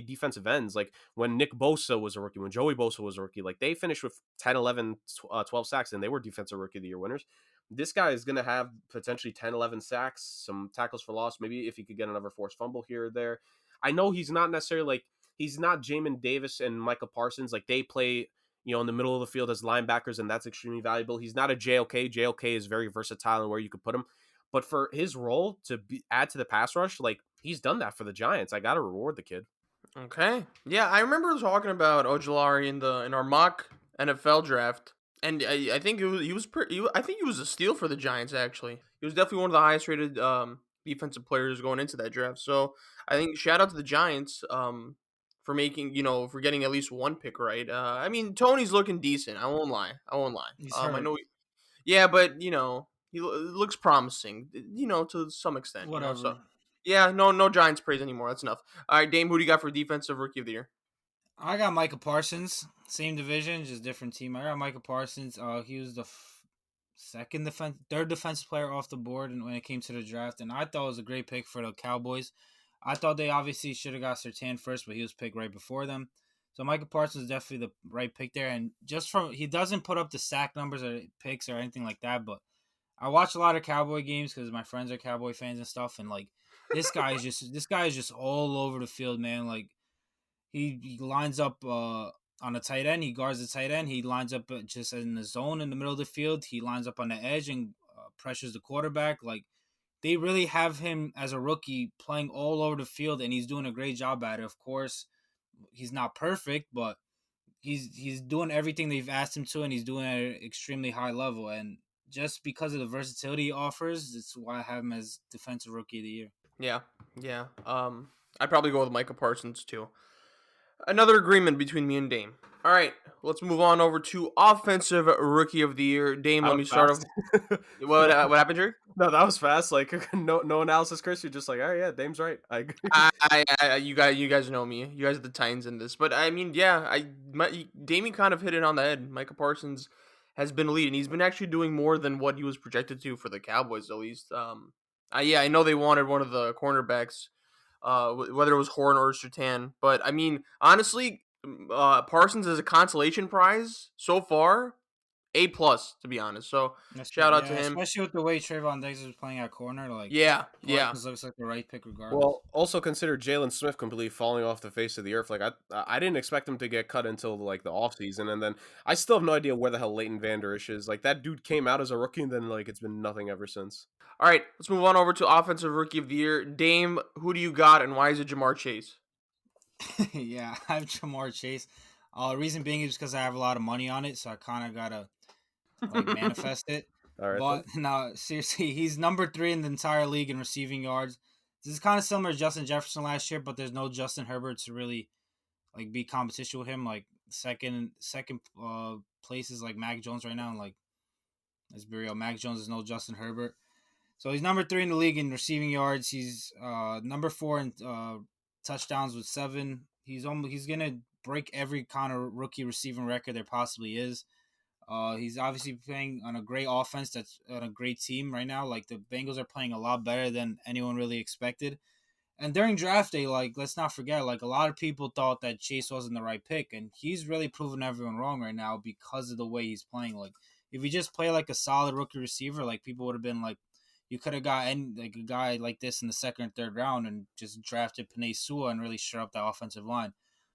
defensive ends. Like when Nick Bosa was a rookie, when Joey Bosa was a rookie, like they finished with 10, 11, 12 sacks, and they were defensive rookie of the year winners. This guy is going to have potentially 10, 11 sacks, some tackles for loss, maybe if he could get another forced fumble here or there. I know he's not necessarily like, he's not Jamin Davis and Micah Parsons. Like they play, in the middle of the field as linebackers, and that's extremely valuable. He's not a JOK. JOK is very versatile in where you could put him. But for his role to add to the pass rush, like he's done that for the Giants. I got to reward the kid. Okay. Yeah, I remember talking about Ojulari in our mock NFL draft, and I think I think he was a steal for the Giants. Actually, he was definitely one of the highest rated defensive players going into that draft. So I think shout out to the Giants for making for getting at least one pick right. I mean Tony's looking decent. I won't lie. I won't lie. He's I hurt. know. Yeah, but looks promising. To some extent. So Whatever. yeah, no Giants praise anymore. That's enough. All right, Dame, who do you got for Defensive Rookie of the Year? I got Micah Parsons. Same division, just different team. I got Micah Parsons. He was the third defensive player off the board when it came to the draft, and I thought it was a great pick for the Cowboys. I thought they obviously should have got Surtain first, but he was picked right before them. So Micah Parsons is definitely the right pick there, and he doesn't put up the sack numbers or picks or anything like that, but I watch a lot of Cowboy games because my friends are Cowboy fans and stuff, and like this guy is just all over the field, man. Like he lines up on a tight end. He guards the tight end. He lines up just in the zone in the middle of the field. He lines up on the edge and pressures the quarterback. Like they really have him as a rookie playing all over the field, and he's doing a great job at it. Of course, he's not perfect, but he's doing everything they've asked him to, and he's doing it at an extremely high level. And just because of the versatility he offers, that's why I have him as Defensive Rookie of the Year. Yeah, yeah. I'd probably go with Micah Parsons too. Another agreement between me and Dame. All right, let's move on over to Offensive Rookie of the Year. Dame, That let was me start off. fast. What happened, Jerry? No, that was fast. Like no analysis, Chris. You're just like, oh yeah, Dame's right. I agree. You guys know me. You guys are the Titans in this, but I mean, yeah, Damien kind of hit it on the head. Micah Parsons has been elite, and he's been actually doing more than what he was projected to for the Cowboys, at least. I know they wanted one of the cornerbacks, whether it was Horn or Sertan, but I mean, honestly, Parsons is a consolation prize so far. A plus, to be honest. So shout out to him. Especially with the way Trayvon Diggs is playing at corner, like Yeah. Larkins looks like the right pick regardless. Well, also consider Jalen Smith completely falling off the face of the earth. Like I didn't expect him to get cut until like the offseason, and then I still have no idea where the hell Leighton Vander Esch is. Like that dude came out as a rookie, and then like it's been nothing ever since. All right, let's move on over to offensive rookie of the year. Dame, who do you got, and why is it Jamar Chase? Yeah, I have Jamar Chase. Reason being is because I have a lot of money on it, so I kind of gotta like manifest it. All right, But no, seriously, he's number 3 in the entire league in receiving yards. This is kind of similar to Justin Jefferson last year, but there's no Justin Herbert to really like be competition with him. Like second places like Mac Jones right now, and like let's be real, Mac Jones is no Justin Herbert. So he's number 3 in the league in receiving yards. He's number 4 in touchdowns with 7. He's gonna break every kind of rookie receiving record there possibly is. He's obviously playing on a great offense that's on a great team right now. Like the Bengals are playing a lot better than anyone really expected. And during draft day, like let's not forget, like a lot of people thought that Chase wasn't the right pick, and he's really proven everyone wrong right now because of the way he's playing. Like if he just played like a solid rookie receiver, like people would have been like, you could have got like a guy like this in the second or third round and just drafted Penei Sewell and really shut up the offensive line.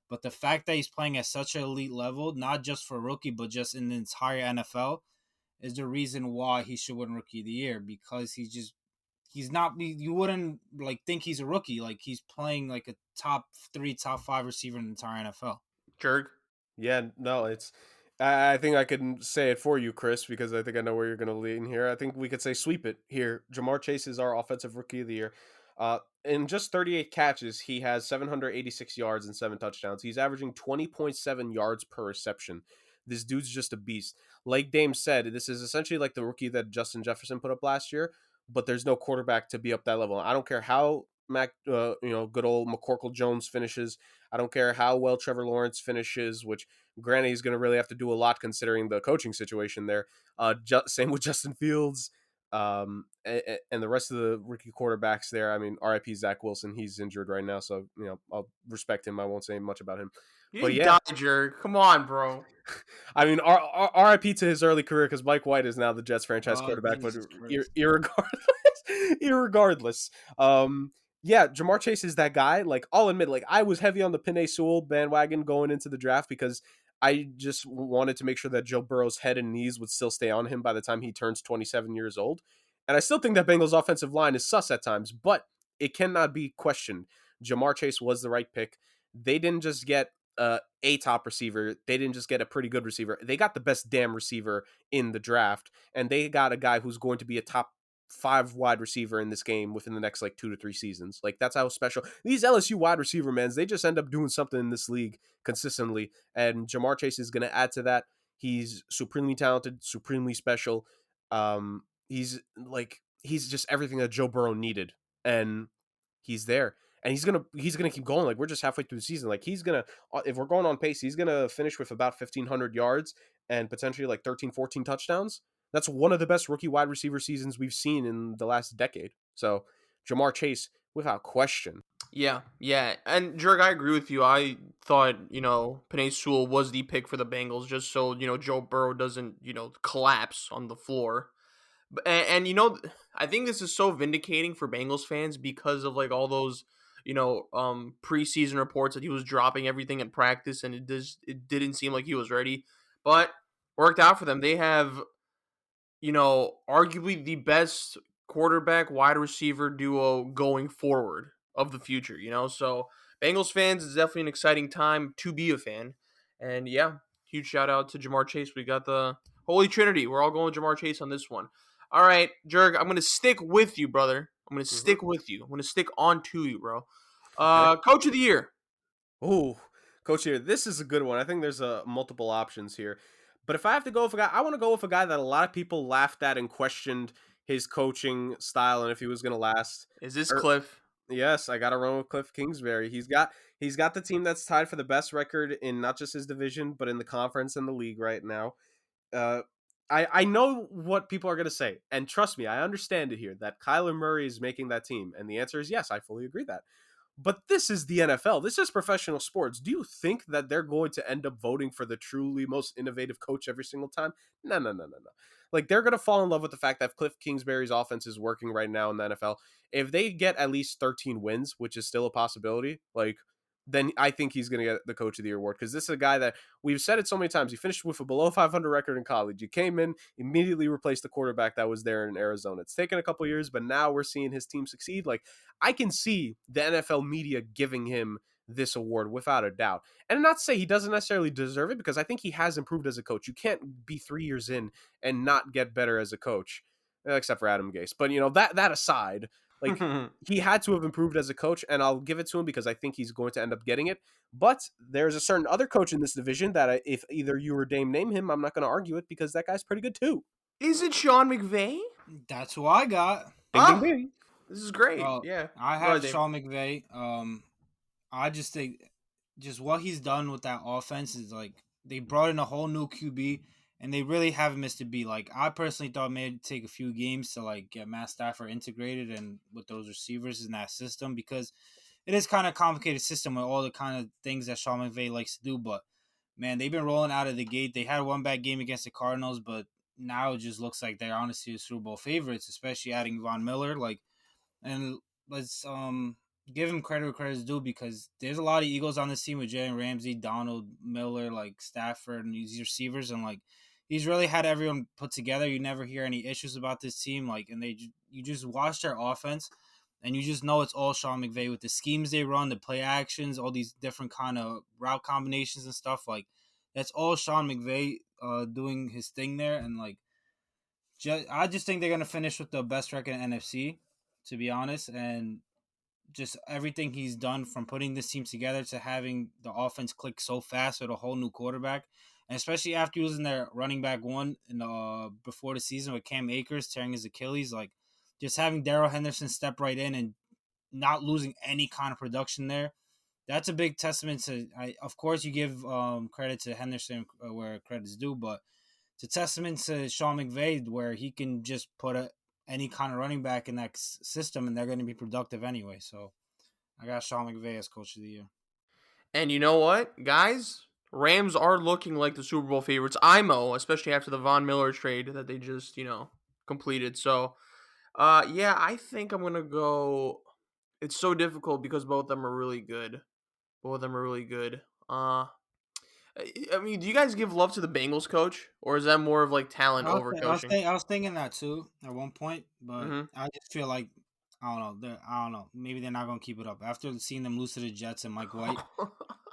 But the fact that he's playing at such an elite level, not just for rookie, but just in the entire NFL, is the reason why he should win Rookie of the Year, because he's not, you wouldn't like think he's a rookie. Like he's playing like a top 3, top 5 receiver in the entire NFL. Jurg? Yeah, no, it's. I think I can say it for you, Chris, because I think I know where you're going to lean here. I think we could say sweep it here. Jamar Chase is our offensive rookie of the year. In just 38 catches, he has 786 yards and 7 touchdowns. He's averaging 20.7 yards per reception. This dude's just a beast. Like Dame said, this is essentially like the rookie that Justin Jefferson put up last year, but there's no quarterback to be up that level. I don't care how good old McCorkle Jones finishes. I don't care how well Trevor Lawrence finishes, which granted he's going to really have to do a lot considering the coaching situation there. Same with Justin Fields. And the rest of the rookie quarterbacks there. I mean, RIP Zach Wilson. He's injured right now, so I'll respect him. I won't say much about him. But yeah, Jurg. Come on, bro. I mean, RIP to his early career, because Mike White is now the Jets franchise quarterback. But irregardless, yeah, Jamar Chase is that guy. Like, I'll admit, like I was heavy on the Penei Sewell bandwagon going into the draft because I just wanted to make sure that Joe Burrow's head and knees would still stay on him by the time he turns 27 years old. And I still think that Bengals offensive line is sus at times, but it cannot be questioned. Jamar Chase was the right pick. They didn't just get a top receiver. They didn't just get a pretty good receiver. They got the best damn receiver in the draft, and they got a guy who's going to be a top 5 wide receiver in this game within the next like 2 to 3 seasons. Like that's how special these LSU wide receiver mans, they just end up doing something in this league consistently. And Jamar Chase is going to add to that. He's supremely talented, supremely special. He's just everything that Joe Burrow needed, and he's there. And he's gonna keep going. Like we're just halfway through the season. Like he's gonna, if we're going on pace, he's gonna finish with about 1,500 yards and potentially like 13, 14 touchdowns. That's one of the best rookie wide receiver seasons we've seen in the last decade. So Jamar Chase, without question. Yeah. And Jurg, I agree with you. I thought, Penei Sewell was the pick for the Bengals just so, Joe Burrow doesn't, collapse on the floor. And I think this is so vindicating for Bengals fans because of like all those, preseason reports that he was dropping everything in practice and it didn't seem like he was ready. But worked out for them. They have arguably the best quarterback wide receiver duo going forward of the future, So Bengals fans, it's definitely an exciting time to be a fan. And yeah, huge shout out to Jamar Chase. We got the Holy Trinity. We're all going with Jamar Chase on this one. All right, Jurg, I'm going to stick with you, brother. I'm going to stick with you. I'm going to stick on to you, bro. Coach of the Year. Ooh, Coach of the Year. This is a good one. I think there's multiple options here. But if I have to go with a guy, I want to go with a guy that a lot of people laughed at and questioned his coaching style and if he was going to last. Is this Cliff? Yes, I got to run with Cliff Kingsbury. He's got the team that's tied for the best record in not just his division, but in the conference and the league right now. I know what people are going to say, and trust me, I understand it here, that Kyler Murray is making that team. And the answer is yes, I fully agree that. But this is the NFL. This is professional sports. Do you think that they're going to end up voting for the truly most innovative coach every single time? No. Like, they're going to fall in love with the fact that Cliff Kingsbury's offense is working right now in the NFL. If they get at least 13 wins, which is still a possibility, like, then I think he's going to get the coach of the year award, because this is a guy that we've said it so many times. He finished with a below 500 record in college. He came in, immediately replaced the quarterback that was there in Arizona. It's taken a couple years, but now we're seeing his team succeed. Like, I can see the NFL media giving him this award without a doubt. And not to say he doesn't necessarily deserve it, because I think he has improved as a coach. You can't be 3 years in and not get better as a coach, except for Adam Gase. But, that aside, like, he had to have improved as a coach, and I'll give it to him because I think he's going to end up getting it. But there's a certain other coach in this division that if either you or Dame name him, I'm not going to argue it, because that guy's pretty good too. Is it Sean McVay? That's who I got. Ding, ding, ding. This is great. Well, Yeah. I Go have ahead, Dave. Sean McVay. I just think just what he's done with that offense is like they brought in a whole new QB and they really haven't missed a beat. Like, I personally thought it may take a few games to like get Matt Stafford integrated and with those receivers in that system, because it is kind of a complicated system with all the kind of things that Sean McVay likes to do. But man, they've been rolling out of the gate. They had one bad game against the Cardinals, but now it just looks like they're honestly the Super Bowl favorites, especially adding Von Miller. Like, and let's give him credit where credit's due, because there's a lot of Eagles on this team with Jalen Ramsey, Donald, Miller, like Stafford, and these receivers, and like he's really had everyone put together. You never hear any issues about this team, like, and you just watch their offense, and you just know it's all Sean McVay with the schemes they run, the play actions, all these different kind of route combinations and stuff. Like, that's all Sean McVay doing his thing there, and like, I just think they're gonna finish with the best record in NFC, to be honest, and just everything he's done from putting this team together to having the offense click so fast with a whole new quarterback, and especially after losing their running back one in before the season with Cam Akers tearing his Achilles, like just having Darrell Henderson step right in and not losing any kind of production there. That's a big testament to. Of course, you give credit to Henderson where credit's due, but it's a testament to Sean McVay where he can just put any kind of running back in that system, and they're going to be productive anyway. So I got Sean McVay as coach of the year. And you know what, guys? Rams are looking like the Super Bowl favorites. IMO, especially after the Von Miller trade that they just, completed. So, yeah, I think I'm going to go. It's so difficult because both of them are really good. I mean, do you guys give love to the Bengals coach, or is that more of like talent over coaching? I was thinking that too at one point, but I just feel like I don't know. Maybe they're not gonna keep it up after seeing them lose to the Jets and Mike White.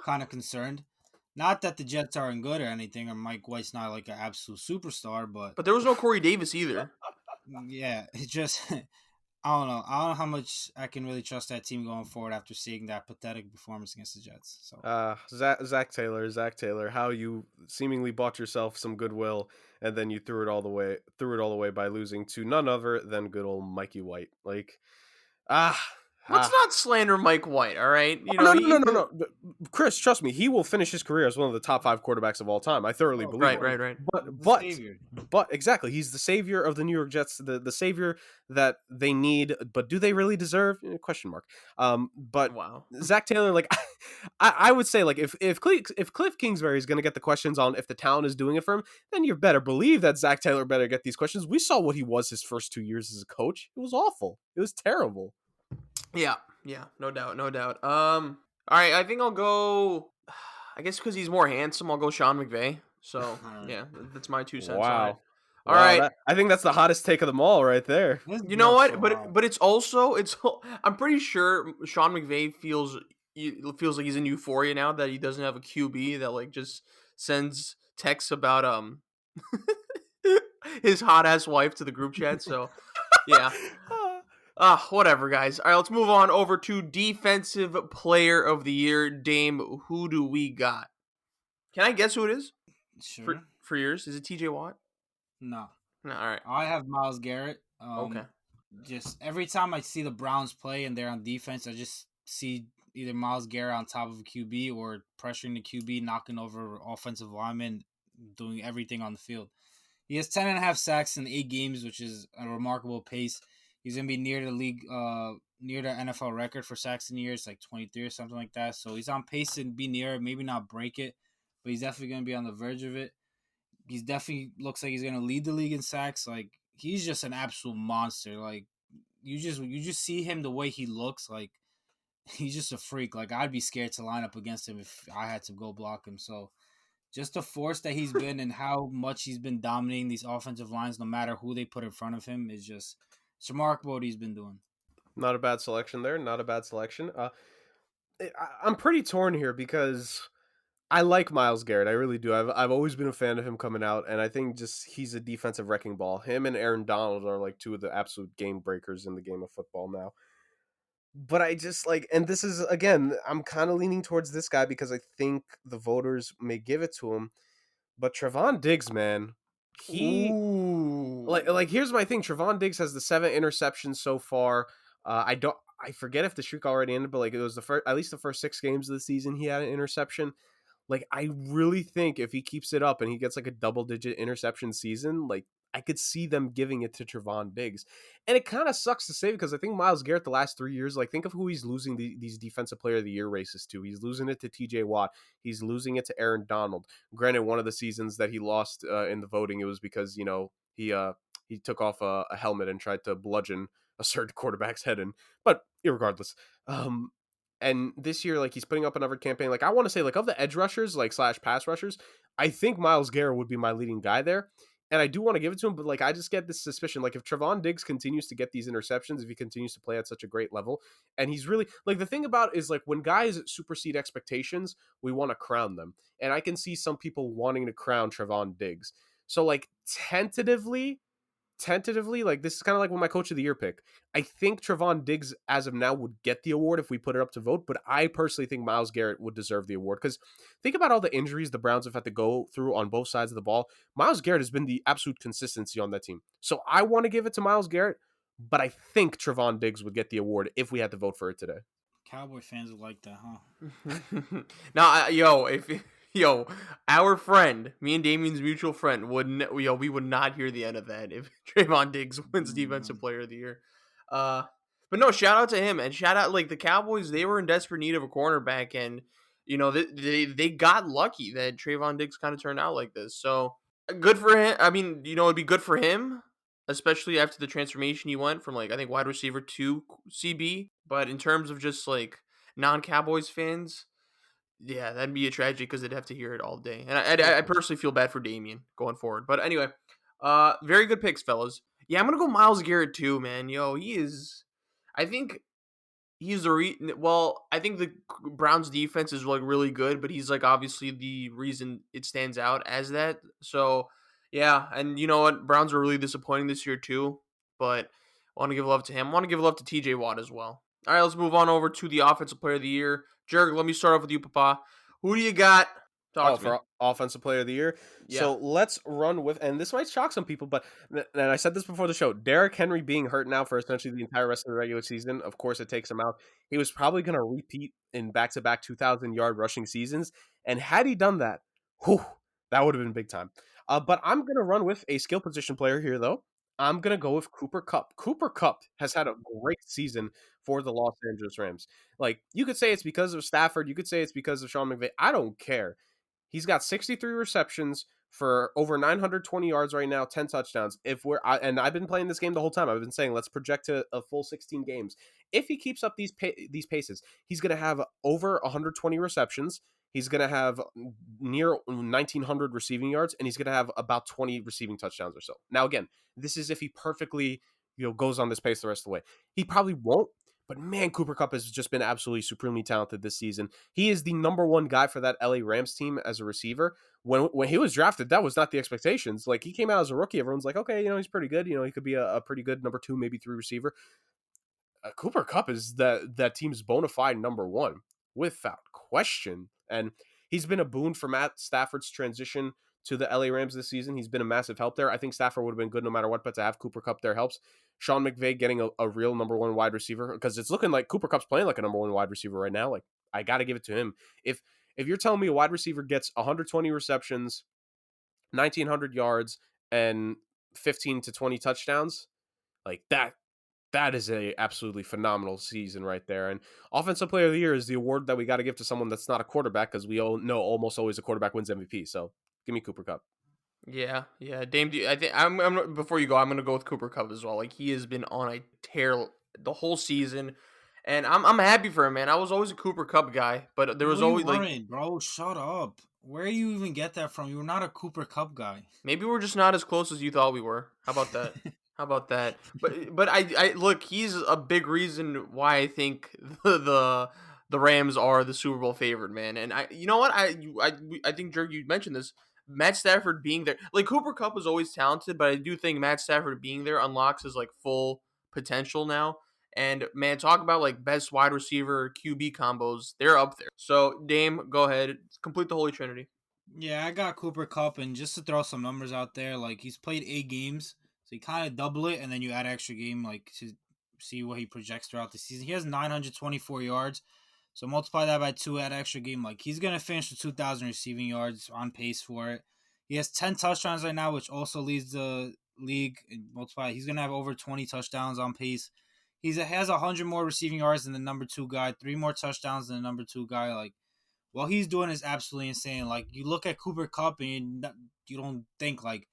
Kind of concerned. Not that the Jets aren't good or anything, or Mike White's not like an absolute superstar, but there was no Corey Davis either. Yeah, it's just I don't know. I don't know how much I can really trust that team going forward after seeing that pathetic performance against the Jets. So, Zach Taylor, how you seemingly bought yourself some goodwill and then you threw it all the way by losing to none other than good old Mikey White. Like, let's not slander Mike White, all right? No. Chris, trust me, he will finish his career as one of the top 5 quarterbacks of all time. I thoroughly believe. Right. But exactly, he's the savior of the New York Jets, the savior that they need. But do they really deserve? Question mark. But wow, Zach Taylor, like, I would say, like, if Cliff Kingsbury is going to get the questions on if the talent is doing it for him, then you better believe that Zach Taylor better get these questions. We saw what he was his first 2 years as a coach. It was awful. It was terrible. Yeah, no doubt. All right, I think I'll go. I guess because he's more handsome, I'll go Sean McVay. So yeah, that's my 2 cents. Wow. All right. I think that's the hottest take of them all, right there. You know what? But it's also I'm pretty sure Sean McVay feels like he's in euphoria now that he doesn't have a QB that like just sends texts about his hot ass wife to the group chat. So yeah. Whatever, guys. All right, let's move on over to Defensive Player of the Year. Dame, who do we got? Can I guess who it is? Sure. For yours? Is it TJ Watt? No. All right. I have Myles Garrett. Okay. Just every time I see the Browns play and they're on defense, I just see either Myles Garrett on top of a QB or pressuring the QB, knocking over offensive linemen, doing everything on the field. He has 10.5 sacks in 8 games, which is a remarkable pace. He's gonna be near the league, near the NFL record for sacks in the year. It's like 23 or something like that. So he's on pace to be near it, maybe not break it, but he's definitely gonna be on the verge of it. He's definitely looks like he's gonna lead the league in sacks. Like he's just an absolute monster. Like you just see him the way he looks. Like he's just a freak. Like I'd be scared to line up against him if I had to go block him. So just the force that he's been and how much he's been dominating these offensive lines, no matter who they put in front of him, is just it's remarkable what he's been doing. Not a bad selection there. Not a bad selection. I'm pretty torn here because I like Myles Garrett. I really do. I've always been a fan of him coming out, and I think just he's a defensive wrecking ball. Him and Aaron Donald are like two of the absolute game breakers in the game of football now. But I just like, and this is again, I'm kind of leaning towards this guy because I think the voters may give it to him. But Trevon Diggs, man, he Ooh. like here's my thing. Trevon Diggs has the 7 interceptions so far. I forget if the streak already ended, but like it was the first, at least the first 6 games of the season, he had an interception. Like I really think if he keeps it up and he gets like a double-digit interception season, like I could see them giving it to Trevon Diggs. And it kind of sucks to say because I think Myles Garrett the last 3 years, like think of who he's losing these defensive player of the year races to. He's losing it to TJ Watt. He's losing it to Aaron Donald. Granted, one of the seasons that he lost in the voting, it was because, you know, he took off a helmet and tried to bludgeon a certain quarterback's head in. But irregardless, and this year, like he's putting up another campaign. Like I want to say, like of the edge rushers, like slash pass rushers, I think Myles Garrett would be my leading guy there. And I do want to give it to him, but like I just get this suspicion, like if Trevon Diggs continues to get these interceptions, if he continues to play at such a great level, and he's really like the thing about is like when guys supersede expectations, we want to crown them, and I can see some people wanting to crown Trevon Diggs. So like tentatively, like this is kind of like with my coach of the year pick. I think Trevon Diggs as of now would get the award if we put it up to vote, but I personally think Myles Garrett would deserve the award because think about all the injuries the Browns have had to go through on both sides of the ball. Myles Garrett has been the absolute consistency on that team. So I want to give it to Myles Garrett, but I think Trevon Diggs would get the award if we had to vote for it today. Cowboy fans would like that, huh? Now, our friend, me and Damien's mutual friend, we would not hear the end of that if Trayvon Diggs wins Defensive Player of the Year. But no, shout out to him and shout out like the Cowboys. They were in desperate need of a cornerback, and they got lucky that Trayvon Diggs kind of turned out like this. So good for him. I mean, it'd be good for him, especially after the transformation he went from like I think wide receiver to CB. But in terms of just like non-Cowboys fans. Yeah, that'd be a tragedy because they'd have to hear it all day. And I personally feel bad for Damien going forward. But anyway, very good picks, fellas. Yeah, I'm going to go Myles Garrett too, man. I think he's I think the Browns defense is like really good, but he's like obviously the reason it stands out as that. So, yeah, and you know what? Browns were really disappointing this year too, but I want to give love to him. I want to give love to TJ Watt as well. All right, let's move on over to the Offensive Player of the Year. Jurg, let me start off with you, Papa. Who do you got? Talk to me. For Offensive Player of the Year. Yeah. So let's run with, and this might shock some people, but and I said this before the show, Derrick Henry being hurt now for essentially the entire rest of the regular season, of course it takes him out. He was probably going to repeat in back-to-back 2,000-yard rushing seasons, and had he done that, that would have been big time. But I'm going to run with a skill position player here, though. I'm going to go with Cooper Kupp. Cooper Kupp has had a great season for the Los Angeles Rams. Like, you could say it's because of Stafford. You could say it's because of Sean McVay. I don't care. He's got 63 receptions for over 920 yards right now, 10 touchdowns. And I've been playing this game the whole time. I've been saying let's project to a full 16 games. If he keeps up these paces, he's going to have over 120 receptions. He's going to have near 1,900 receiving yards, and he's going to have about 20 receiving touchdowns or so. Now, again, this is if he perfectly goes on this pace the rest of the way. He probably won't. But man, Cooper Kupp has just been absolutely supremely talented this season. He is the number one guy for that LA Rams team as a receiver. When he was drafted, that was not the expectations. Like, he came out as a rookie. Everyone's like, okay, he's pretty good. He could be a pretty good number 2, maybe 3 receiver. Cooper Kupp is that team's bona fide number 1 without question. And he's been a boon for Matt Stafford's transition to the LA Rams this season. He's been a massive help there. I think Stafford would have been good no matter what, but to have Cooper Kupp there helps. Sean McVay getting a real number 1 wide receiver, because it's looking like Cooper Kupp's playing like a number 1 wide receiver right now. Like, I got to give it to him. If you're telling me a wide receiver gets 120 receptions, 1,900 yards, and 15 to 20 touchdowns, like that That is a absolutely phenomenal season right there. And Offensive Player of the Year is the award that we got to give to someone that's not a quarterback, because we all know almost always a quarterback wins MVP. So give me Cooper Cup. Yeah, yeah. Dame, I think before you go, I'm gonna go with Cooper Cup as well. Like he has been on a tear the whole season, and I'm happy for him, man. I was always a Cooper Cup guy, but there No, was you always like weren't, bro. Shut up. Where do you even get that from? You were not a Cooper Cup guy. maybe we're just not as close as you thought we were. How about that? How about that? But I look, he's a big reason why I think the Rams are the Super Bowl favorite, man. And you know what, I think Jurg, you mentioned this. Matt Stafford being there, like Cooper Cup was always talented, but I do think Matt Stafford being there unlocks his like full potential now. And man, talk about like best wide receiver QB combos, they're up there. So Dame, go ahead, complete the Holy Trinity. Yeah, I got Cooper Cup, and just to throw some numbers out there, like he's played 8 games, so you kind of double it, and then you add extra game, like to see what he projects throughout the season. He has 924 yards, so multiply that by 2, add extra game. Like he's gonna finish with 2,000 receiving yards, on pace for it. He has 10 touchdowns right now, which also leads the league. And multiply, he's gonna have over 20 touchdowns on pace. He has 100 more receiving yards than the number 2 guy, 3 more touchdowns than the number 2 guy. Like what he's doing is absolutely insane. Like you look at Cooper Cup and you don't think like,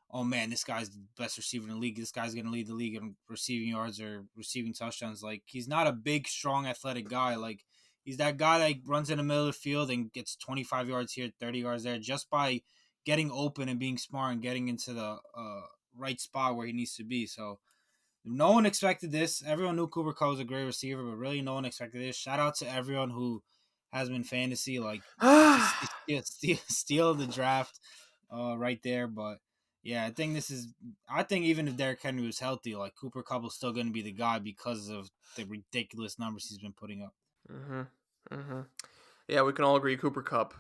oh man, this guy's the best receiver in the league. This guy's gonna lead the league in receiving yards or receiving touchdowns. Like he's not a big, strong, athletic guy. Like he's that guy that runs in the middle of the field and gets 25 yards here, 30 yards there, just by getting open and being smart and getting into the right spot where he needs to be. So no one expected this. Everyone knew Cooper Cup was a great receiver, but really no one expected this. Shout out to everyone who has been fantasy. Like it's a steal of the draft right there. But yeah, I think even if Derrick Henry was healthy, like Cooper Cup was still going to be the guy because of the ridiculous numbers he's been putting up. Mm-hmm. Mm-hmm. Yeah, we can all agree Cooper Cup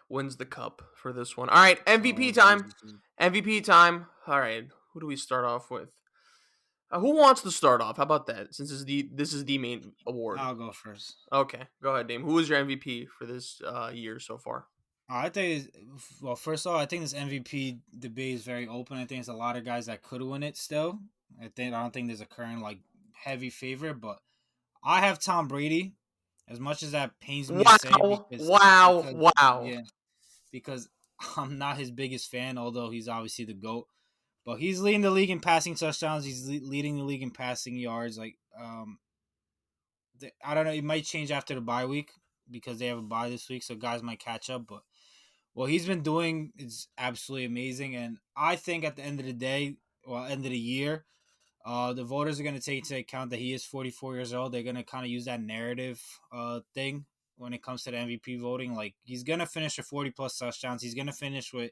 wins the cup for this one. All right, MVP time. MVP time. All right, who do we start off with? Who wants to start off? How about that? Since this is the main award. I'll go first. Okay, go ahead, Dame. Who is your MVP for this year so far? I think, well, first of all, I think this MVP debate is very open. I think there's a lot of guys that could win it still. I don't think there's a current like heavy favorite, but I have Tom Brady. As much as that pains me to say, Wow. yeah, because I'm not his biggest fan, although he's obviously the GOAT. But he's leading the league in passing touchdowns. He's leading the league in passing yards. Like, I don't know. It might change after the bye week because they have a bye this week, so guys might catch up. But what he's been doing is absolutely amazing, and I think at the end of the day, well, end of the year, the voters are going to take into account that he is 44 years old. They're going to kind of use that narrative thing when it comes to the MVP voting. Like, he's going to finish with 40-plus touchdowns. He's going to finish with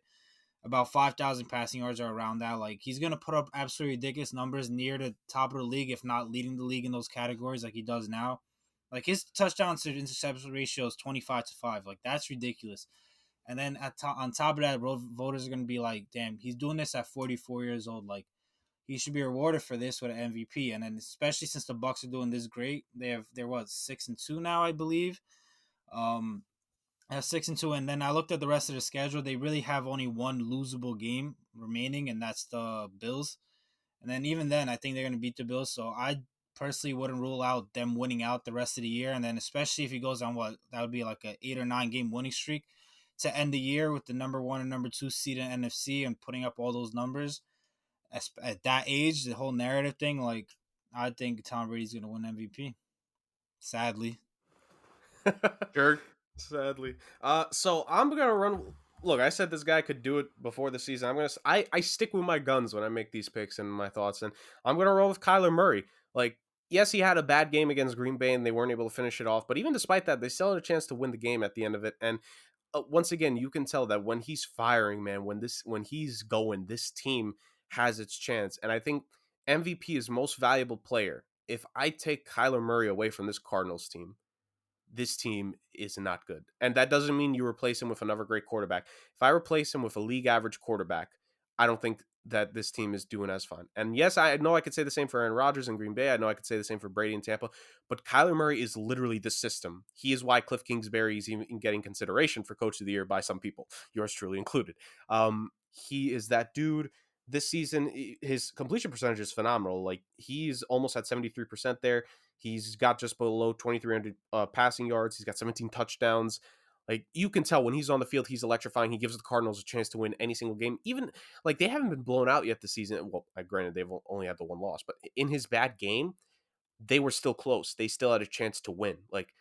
about 5,000 passing yards or around that. Like, he's going to put up absolutely ridiculous numbers near the top of the league, if not leading the league in those categories like he does now. Like, his touchdown to interception ratio is 25-5. Like, that's ridiculous. And then on top of that, voters are going to be like, damn, he's doing this at 44 years old. Like, he should be rewarded for this with an MVP. And then especially since the Bucs are doing this great, they're 6-2 now, I believe. At 6-2, and then I looked at the rest of the schedule. They really have only one losable game remaining, and that's the Bills. And then even then, I think they're going to beat the Bills. So I personally wouldn't rule out them winning out the rest of the year. And then especially if he goes on that would be like an 8 or 9 game winning streak to end the year with the number 1 and number 2 seed in NFC and putting up all those numbers at that age, the whole narrative thing. Like, I think Tom Brady's going to win MVP. Sadly. Jurg? Sadly. So I'm gonna run. Look, I said this guy could do it before the season. I stick with my guns when I make these picks and my thoughts, and I'm gonna roll with Kyler Murray. Like, yes, he had a bad game against Green Bay and they weren't able to finish it off, but even despite that, they still had a chance to win the game at the end of it. And once again, you can tell that when he's firing, man, when he's going, this team has its chance. And I think MVP is most valuable player. If I take Kyler Murray away from this Cardinals team, this team is not good. And that doesn't mean you replace him with another great quarterback. If I replace him with a league average quarterback, I don't think that this team is doing as fun. And yes, I know I could say the same for Aaron Rodgers in Green Bay. I know I could say the same for Brady in Tampa. But Kyler Murray is literally the system. He is why Cliff Kingsbury is even getting consideration for Coach of the Year by some people, yours truly included. He is that dude this season, his completion percentage is phenomenal. Like, he's almost at 73% there. He's got just below 2,300 passing yards. He's got 17 touchdowns. Like, you can tell when he's on the field, he's electrifying. He gives the Cardinals a chance to win any single game. Even, like, they haven't been blown out yet this season. Well, granted, they've only had the one loss, but in his bad game, they were still close. They still had a chance to win. Like,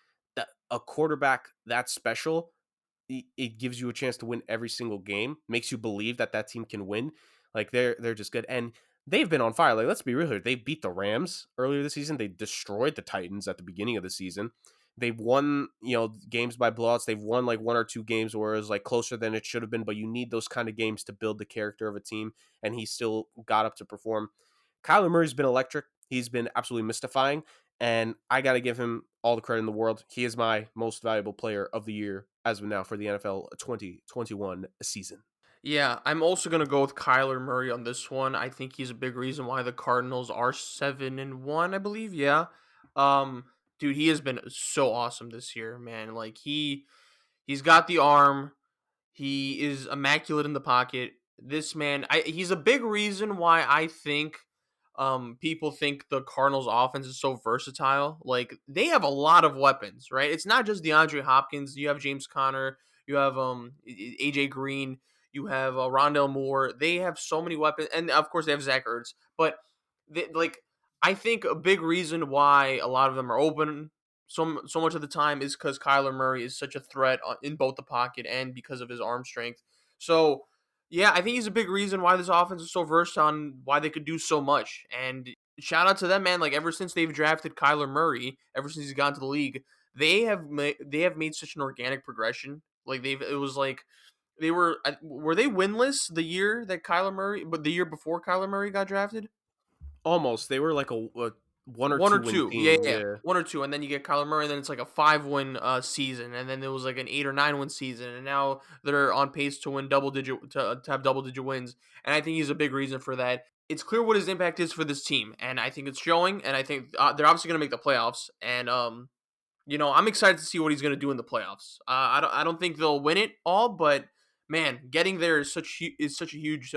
a quarterback that special, it gives you a chance to win every single game, makes you believe that team can win. Like, they're just good. And they've been on fire. Like, let's be real here. They beat the Rams earlier this season. They destroyed the Titans at the beginning of the season. They've won, games by blowouts. They've won like one or two games where it was like closer than it should have been, but you need those kind of games to build the character of a team, and he still got up to perform. Kyler Murray's been electric. He's been absolutely mystifying, and I got to give him all the credit in the world. He is my most valuable player of the year as of now for the NFL 2021 season. Yeah, I'm also gonna go with Kyler Murray on this one. I think he's a big reason why the Cardinals are 7-1, I believe. Yeah, dude, he has been so awesome this year, man. Like he's got the arm. He is immaculate in the pocket. This man, he's a big reason why I think people think the Cardinals offense is so versatile. Like, they have a lot of weapons, right? It's not just DeAndre Hopkins. You have James Conner, you have AJ Green, you have Rondale Moore. They have so many weapons, and of course they have Zach Ertz. But I think a big reason why a lot of them are open so much of the time is because Kyler Murray is such a threat in both the pocket and because of his arm strength. So yeah, I think he's a big reason why this offense is so versatile and why they could do so much. And shout out to them, man. Like, ever since they've drafted Kyler Murray, ever since he's gone to the league, they have made such an organic progression. Like, it was like they were they winless the year that Kyler Murray, but the year before Kyler Murray got drafted? Almost. They were like a one or One or two win two, team. yeah, Yeah. 1 or 2, and then you get Kyler Murray, and then it's like a 5-win season, and then there was like an 8 or 9 win season, and now they're on pace to win to have double digit wins, and I think he's a big reason for that. It's clear what his impact is for this team, and I think it's showing, and I think they're obviously going to make the playoffs, and I'm excited to see what he's going to do in the playoffs. I don't think they'll win it all, but man, getting there is such a huge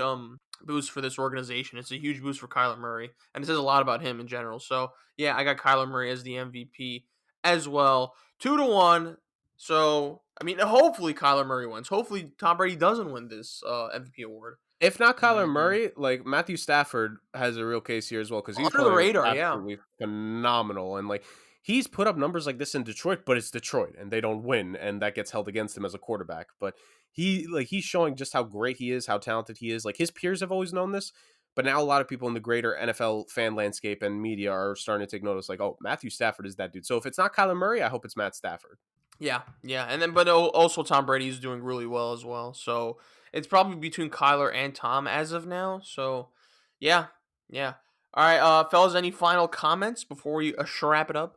boost for this organization. It's a huge boost for Kyler Murray, and it says a lot about him in general. So yeah, I got Kyler Murray as the MVP as well, 2-1. So I mean, hopefully Kyler Murray wins. Hopefully Tom Brady doesn't win this MVP award. If not Kyler agree. Murray, like, Matthew Stafford has a real case here as well, because he's Under the playing radar, yeah. absolutely phenomenal. And like, he's put up numbers like this in Detroit, but it's Detroit and they don't win, and that gets held against him as a quarterback. But he's showing just how great he is, how talented he is. Like, his peers have always known this, but now a lot of people in the greater NFL fan landscape and media are starting to take notice. Like, oh, Matthew Stafford is that dude. So if it's not Kyler Murray, I hope it's Matt Stafford. Yeah, and then but also Tom Brady is doing really well as well. So it's probably between Kyler and Tom as of now. So yeah. All right, fellas, any final comments before we wrap it up?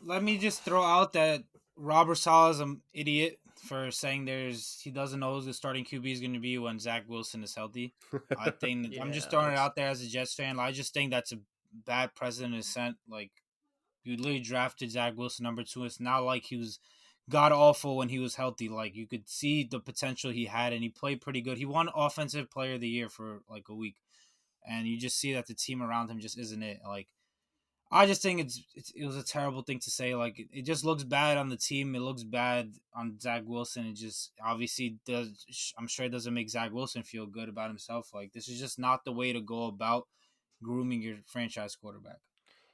Let me just throw out that Robert Saleh is an idiot for saying he doesn't know who the starting QB is going to be when Zach Wilson is healthy. I think I'm just throwing it out there as a Jets fan. I just think that's a bad precedent to set. Like, you literally drafted Zach Wilson number 2. It's not like he was god awful when he was healthy. Like, you could see the potential he had, and he played pretty good. He won Offensive Player of the Year for like a week, and you just see that the team around him just isn't it. Like, I just think it was a terrible thing to say. Like, it just looks bad on the team. It looks bad on Zach Wilson. It just obviously does. I'm sure it doesn't make Zach Wilson feel good about himself. Like, this is just not the way to go about grooming your franchise quarterback.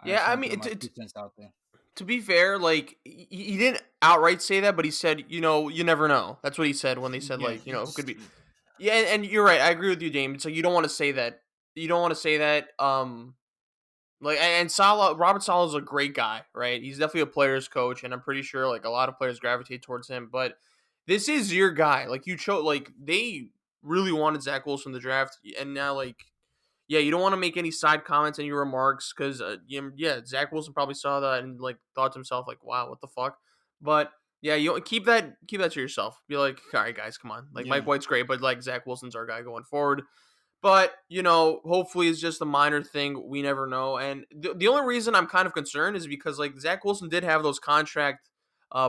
Yeah, I mean, out there. To be fair, like, he didn't outright say that, but he said, you never know. That's what he said when they said, like, it could be. Yeah, and you're right. I agree with you, Dame. It's like, you don't want to say that. You don't want to say that. Like, and Robert Saleh is a great guy, right? He's definitely a player's coach, and I'm pretty sure like a lot of players gravitate towards him. But this is your guy. Like, you chose, like, they really wanted Zach Wilson in the draft, and now, like, yeah, you don't want to make any side comments in your remarks because, Zach Wilson probably saw that and like thought to himself, like, wow, what the fuck? But yeah, you keep that to yourself. Be like, all right, guys, come on. Like, Mike White's great, but like Zach Wilson's our guy going forward. But, hopefully it's just a minor thing. We never know. And the only reason I'm kind of concerned is because, like, Zach Wilson did have those contract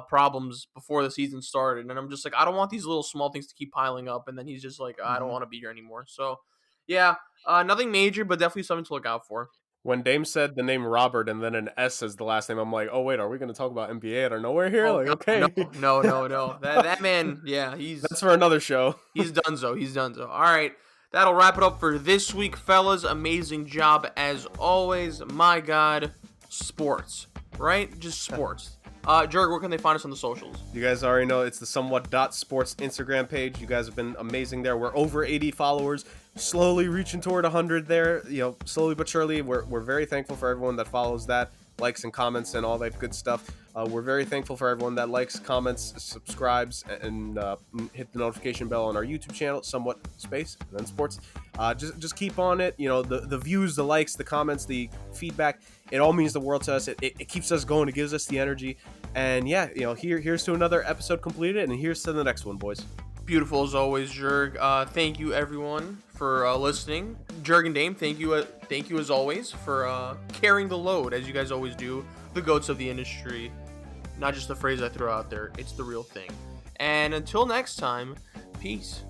problems before the season started. And I'm just like, I don't want these little small things to keep piling up. And then he's just like, I don't want to be here anymore. So, Yeah, nothing major, but definitely something to look out for. When Dame said the name Robert and then an S as the last name, I'm like, oh wait, are we going to talk about NBA out of nowhere here? Oh Like, God, no, okay, no, no, no. That man, yeah, that's for another show. he's donezo. He's donezo. All right, that'll wrap it up for this week, fellas. Amazing job as always. My God, sports, right? Just sports. Jurg, where can they find us on the socials? You guys already know it's the somewhat.sports Instagram page. You guys have been amazing there. We're over 80 followers, slowly reaching toward 100 there. Slowly but surely. We're very thankful for everyone that follows that, likes and comments and all that good stuff. We're very thankful for everyone that likes, comments, subscribes, and hit the notification bell on our YouTube channel, Somewhat Space and then Sports. Just keep on it. The views, the likes, the comments, the feedback, it all means the world to us. It keeps us going. It gives us the energy. And yeah, here's to another episode completed, and here's to the next one, boys. Beautiful as always, Jurg. Thank you everyone for listening. Jurg and Dame, thank you as always for carrying the load as you guys always do. The goats of the industry, not just the phrase I throw out there. It's the real thing. And until next time, peace.